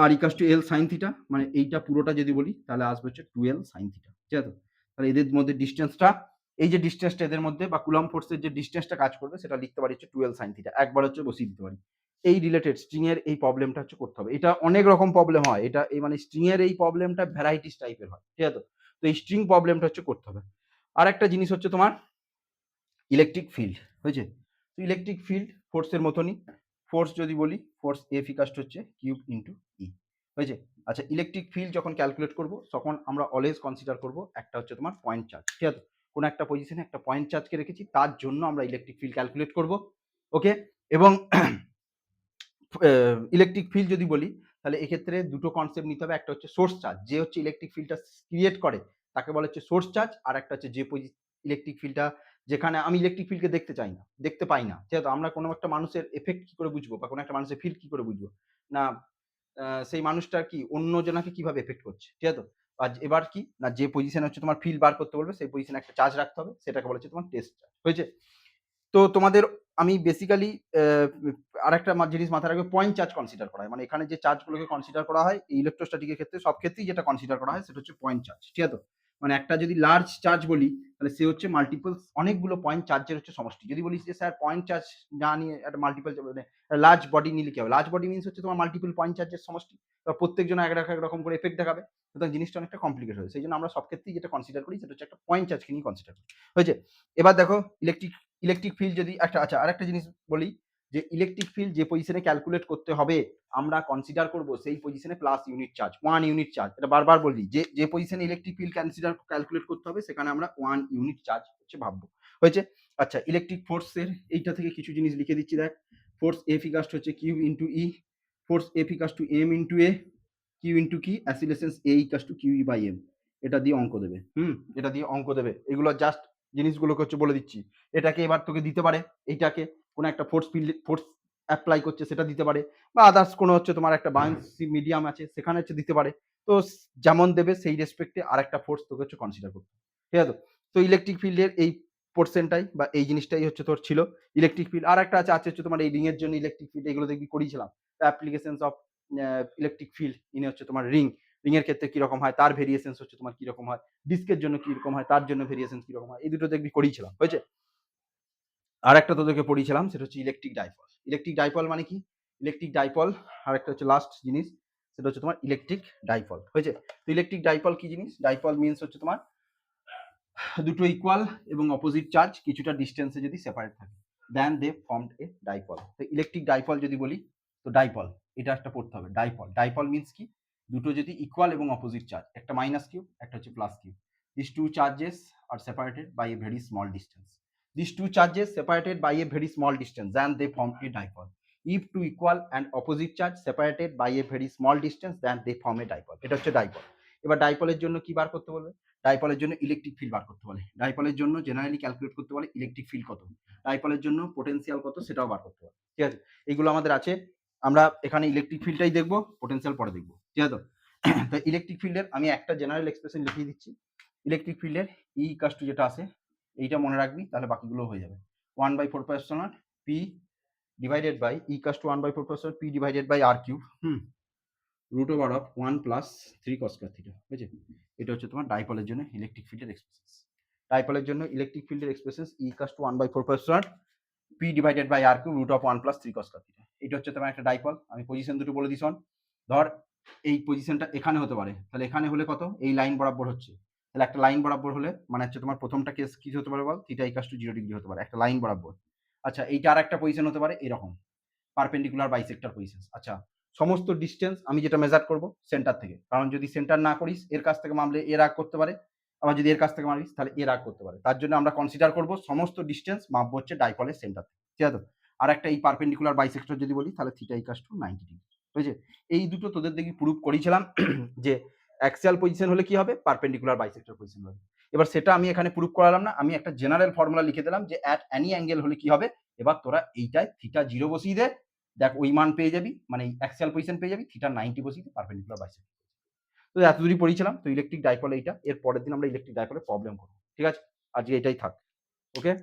আর equals to L sine theta, মানে এইটা পুরোটা যদি বলি তাহলে আসবে হচ্ছে 2l সাইন থিটা, ঠিক আছে? তাহলে এদের মধ্যে ডিস্টেন্সটা, এই যে ডিস্টেন্সটা এদের মধ্যে বা কুলম্ব ফোর্সের যে ডিস্টেন্সটা কাজ করবে সেটা লিখতে পারি হচ্ছে 2l সাইন থিটা, একবার হচ্ছে বসিয়ে দিতে পারি। এই রিলেটেড স্ট্রিং এর এই প্রবলেমটা হচ্ছে করতে হবে। এটা অনেক রকম প্রবলেম হয়, এটা এই মানে স্ট্রিং এর এই প্রবলেমটা ভ্যারাইটিস টাইপের হয়, ঠিক আছে? তো এই স্ট্রিং প্রবলেমটা হচ্ছে করতে হবে। আরেকটা জিনিস হচ্ছে তোমার ইলেকট্রিক ফিল্ড, হয়েছে? তো ইলেকট্রিক ফিল্ড ফোর্সের মতনই, ফোর্স যদি বলি ফোর্স এফ ইকাস হচ্ছে কিউব ইন্টু ই, হয়েছে? আচ্ছা, ইলেকট্রিক ফিল্ড যখন ক্যালকুলেট করব তখন আমরা অলওয়েজ কনসিডার করব একটা হচ্ছে তোমার পয়েন্ট চার্জ, ঠিক আছে? কোনো একটা পজিশনে একটা পয়েন্ট চার্জকে রেখেছি, তার জন্য আমরা ইলেকট্রিক ফিল্ড ক্যালকুলেট করব, ওকে? এবং ইলেকট্রিক ফিল্ড যদি বলি তাহলে এক্ষেত্রে দুটো কনসেপ্ট নিতে হবে। একটা হচ্ছে সোর্স চার্জ, যে হচ্ছে ইলেকট্রিক ফিল্ডটা ক্রিয়েট করে তাকে বলা হচ্ছে সোর্স চার্জ, আর একটা হচ্ছে যে ইলেকট্রিক ফিল্ডটা, যেখানে আমি ইলেকট্রিক ফিল্ডকে দেখতে চাই না, দেখতে পাই না, ঠিক আছে? আমরা কোনো একটা মানুষের এফেক্ট কি করে বুঝবো বা কোনো একটা মানুষের ফিল্ড কি করে বুঝবো না, সেই মানুষটা কি অন্য জনাকে কিভাবে এফেক্ট করছে, ঠিক আছে? আর এবার কি না, যে পজিশনে হচ্ছে তোমার ফিল্ড বার করতে বলবে সেই পজিশনে একটা চার্জ রাখতে হবে, সেটাকে বলা হচ্ছে তোমার টেস্ট চার্জ, হয়েছে? তো তোমাদের আমি বেসিক্যালি আরেকটা জিনিস মাথায় রাখবে, পয়েন্ট চার্জ কনসিডার করা হয়, মানে এখানে যে চার্জগুলোকে কনসিডার করা হয় এই ইলেকট্রোস্ট্যাটিকের ক্ষেত্রে সব ক্ষেত্রেই যেটা কনসিডার করা হয় সেটা হচ্ছে পয়েন্ট চার্জ, ঠিক আছে? মানে একটা যদি লার্জ চার্জ বলি তাহলে সে হচ্ছে মাল্টিপল অনেকগুলো পয়েন্ট চার্জের হচ্ছে সমষ্টি। যদি বলিস যে স্যার পয়েন্ট চার্জ না নিয়ে একটা মাল্টিপল মানে লার্জ বডি নিলে কি হবে, লার্জ বডি মিনস হচ্ছে তোমার মাল্টিপল পয়েন্ট চার্জের সমষ্টি, বা প্রত্যেকজন এক রকম করে এফেক্ট দেখাবে, সুতরাং জিনিসটা অনেকটা কমপ্লিকেট হয়। সেই জন্য আমরা সব ক্ষেত্রেই যেটা কনসিডার করি সেটা হচ্ছে একটা পয়েন্ট চার্জকে নিয়ে কনসিডার করি, হয়েছে? এবার দেখো ইলেকট্রিক ফিল্ড যদি একটা, আচ্ছা আরেকটা জিনিস বলি যে ইলেকট্রিক ফিল্ড যে পজিশনে ক্যালকুলেট করতে হবে আমরা কনসিডার করব সেই পজিশনে plus unit charge, 1 unit charge, এটা বারবার বলি যে যে পজিশনে ইলেকট্রিক ফিল্ড ক্যালকুলেট করতে হবে সেখানে আমরা 1 ইউনিট চার্জ হচ্ছে ভাববো, হয়েছে? আচ্ছা, ইলেকট্রিক ফোর্সের এইটা থেকে কিছু জিনিস লিখে দিচ্ছি, দেখ। ফোর্স এফ ইকাস্ট হচ্ছে Q into E, force F ইকাস্ট to M into A, Q into কি অ্যাসিলেশন এ ইকাস্ট to Q E by M, এটা দিয়ে অঙ্ক দেবে, এটা দিয়ে অঙ্ক দেবে। এগুলো জাস্ট জিনিসগুলোকে হচ্ছে বলে দিচ্ছি। এটাকে এবার তোকে দিতে পারে, এইটাকে কোনো একটা ফোর্স অ্যাপ্লাই করছে সেটা দিতে পারে, বা আদার্স কোনো হচ্ছে তোমার একটা বায়ান্সি মিডিয়াম আছে সেখানে হচ্ছে দিতে পারে। তো যেমন দেবে সেই রেসপেক্টে আর একটা ফোর্স তোকে হচ্ছে কনসিডার করতে, ঠিক আছে? তো ইলেকট্রিক ফিল্ডের এই পোর্শনটাই বা এই জিনিসটাই হচ্ছে তোর ছিল ইলেকট্রিক ফিল্ড। আর একটা আছে হচ্ছে তোমার এই রিং এর জন্য ইলেকট্রিক ফিল্ড, এগুলো দেখবি করিয়েছিলাম, অ্যাপ্লিকেশনস অফ ইলেকট্রিক ফিল্ড ইনি হচ্ছে তোমার রিং, রিং এর ক্ষেত্রে কিরকম হয়, তার ভেরিয়েশনস হচ্ছে তোমার কিরকম হয়, ডিস্কের জন্য কিরকম হয়, তার জন্য ভেরিয়েশন কিরকম হয়, এই দুটো দেখবি করিয়েছিলাম, হয়েছে? আর একটা তোদেরকে পড়িয়েছিলাম সেটা হচ্ছে ইলেকট্রিক ডাইপল। ইলেকট্রিক ডাইপল মানে কি, ইলেকট্রিক ডাইপল, আর একটা হচ্ছে লাস্ট জিনিস সেটা হচ্ছে তোমার ইলেকট্রিক ডাইপল, হয়েছে? তো ইলেকট্রিক ডাইপল কি জিনিস, ডাইপল মিনস হচ্ছে তোমার দুটো ইকুয়াল এবং অপোজিট চার্জ কিছুটা ডিস্টেন্সে যদি সেপারেট থাকে দেন দে ফর্মড এ ডাইপল। তো ইলেকট্রিক ডাইপল যদি বলি তো ডাইপল এটা একটা পড়তে হবে, ডাইপল, ডাইপল মিনস কি, দুটো যদি ইকুয়াল এবং অপোজিট চার্জ, একটা মাইনাস কিউব একটা হচ্ছে plus cube, this two charges are separated by a very small distance, this two charges separated by a very small distance then they form a dipole, if two equal and opposite charge separated by a very small distance then they form a dipole, এটা হচ্ছে dipole. এবার ডাইপলের জন্য কি বার করতে বলবে, ডাইপলের জন্য electric field বার করতে বলে, ডাইপলের জন্য জেনারেলি ক্যালকুলেট করতে বলে ইলেকট্রিক ফিল্ড কত, ডাইপলের জন্য পোটেনশিয়াল কত সেটাও বার করতে বলে, ঠিক আছে? এইগুলো আমাদের আছে, আমরা এখানে ইলেকট্রিক ফিল্ডটাই দেখবো, পোটেনশিয়াল পরে দেখবো, ঠিক আছে? তো ইলেকট্রিক ফিল্ডের আমি একটা জেনারেল এক্সপ্রেশন লিখিয়ে দিচ্ছি, ইলেকট্রিক ফিল্ডের ই ইকাস টু যেটা আছে এইটা মনে রাখবি তাহলে বাকিগুলো হয়ে যাবে, 1/4 P divided by E equals to 1/4 P divided by R cube, root over of 1 plus 3 cos square theta, বুঝেছে? এটা হচ্ছে তোমার ডাইপলের জন্য ইলেকট্রিক ফিল্ডের এক্সপ্রেশন, ডাইপলের জন্য ইলেকট্রিক ফিল্ডের expression E equals to 1/4 P divided by R cube root of 1 plus 3 cos square theta. এটা হচ্ছে তোমার একটা ডাইপল। আমি পজিশন দুটো বলে দিই শোন, ধর এই পজিশনটা এখানে হতে পারে, তাহলে এখানে হলে কত, এই লাইন বরাবর হচ্ছে, তাহলে একটা লাইন বরাবর হলে মানে হচ্ছে তোমার প্রথমটা কেস কি হতে পারে বল, থিটা ইকাস টু 0 ডিগ্রি হতে পারে, একটা লাইন বরাবর। আচ্ছা, এইটা আর একটা পজিশন হতে পারে এরকম, পারপেন্ডিকুলার বাইসেক্টর পজিশন। আচ্ছা, সমস্ত ডিস্টেন্স আমি যেটা মেজার করব সেন্টার থেকে, কারণ যদি সেন্টার না করিস এর কাছ থেকে মারলে এর আগ করতে পারে, আবার যদি এর কাছ থেকে মারিস তাহলে এর আগ করতে পারে, তার জন্য আমরা কনসিডার করব সমস্ত ডিস্টেন্স মাপবো হচ্ছে ডাইপলের সেন্টার থেকে, ঠিক আছে? আর একটা এই পারপেন্ডিকুলার বাইসেক্টর যদি বলি তাহলে থিটা ইকাস টু 90 ডিগ্রি, বুঝেছে? এই দুটো তোদের দেখি প্রুফ করেছিলাম যে অ্যাক্সিয়াল পজিশন হলে কি হবে, পারপেন্ডিকুলার বাইসেক্টর পজিশন হবে। এবার সেটা আমি এখানে প্রুফ করালাম না, আমি একটা জেনারেল ফর্মুলা লিখে দিলাম যে অ্যাট এনি অ্যাঙ্গেল হলে কি হবে, এবার তোরা এইটায় থিটা 0 বসিয়ে দে, দেখ ওই মান পেয়ে যাবি, মানে অ্যাক্সিয়াল পজিশন পেয়ে যাবি, থিটা 90 বসিয়ে দে, পারপেন্ডিকুলার বাইসেক্টর। তো এত দূরই পড়িয়েছিলাম, তো ইলেকট্রিক ডাইপল এইটা, এর পরের দিন আমরা ইলেকট্রিক ডাইপলের প্রবলেম করবো, ঠিক আছে? আজকে এটাই থাক, ওকে?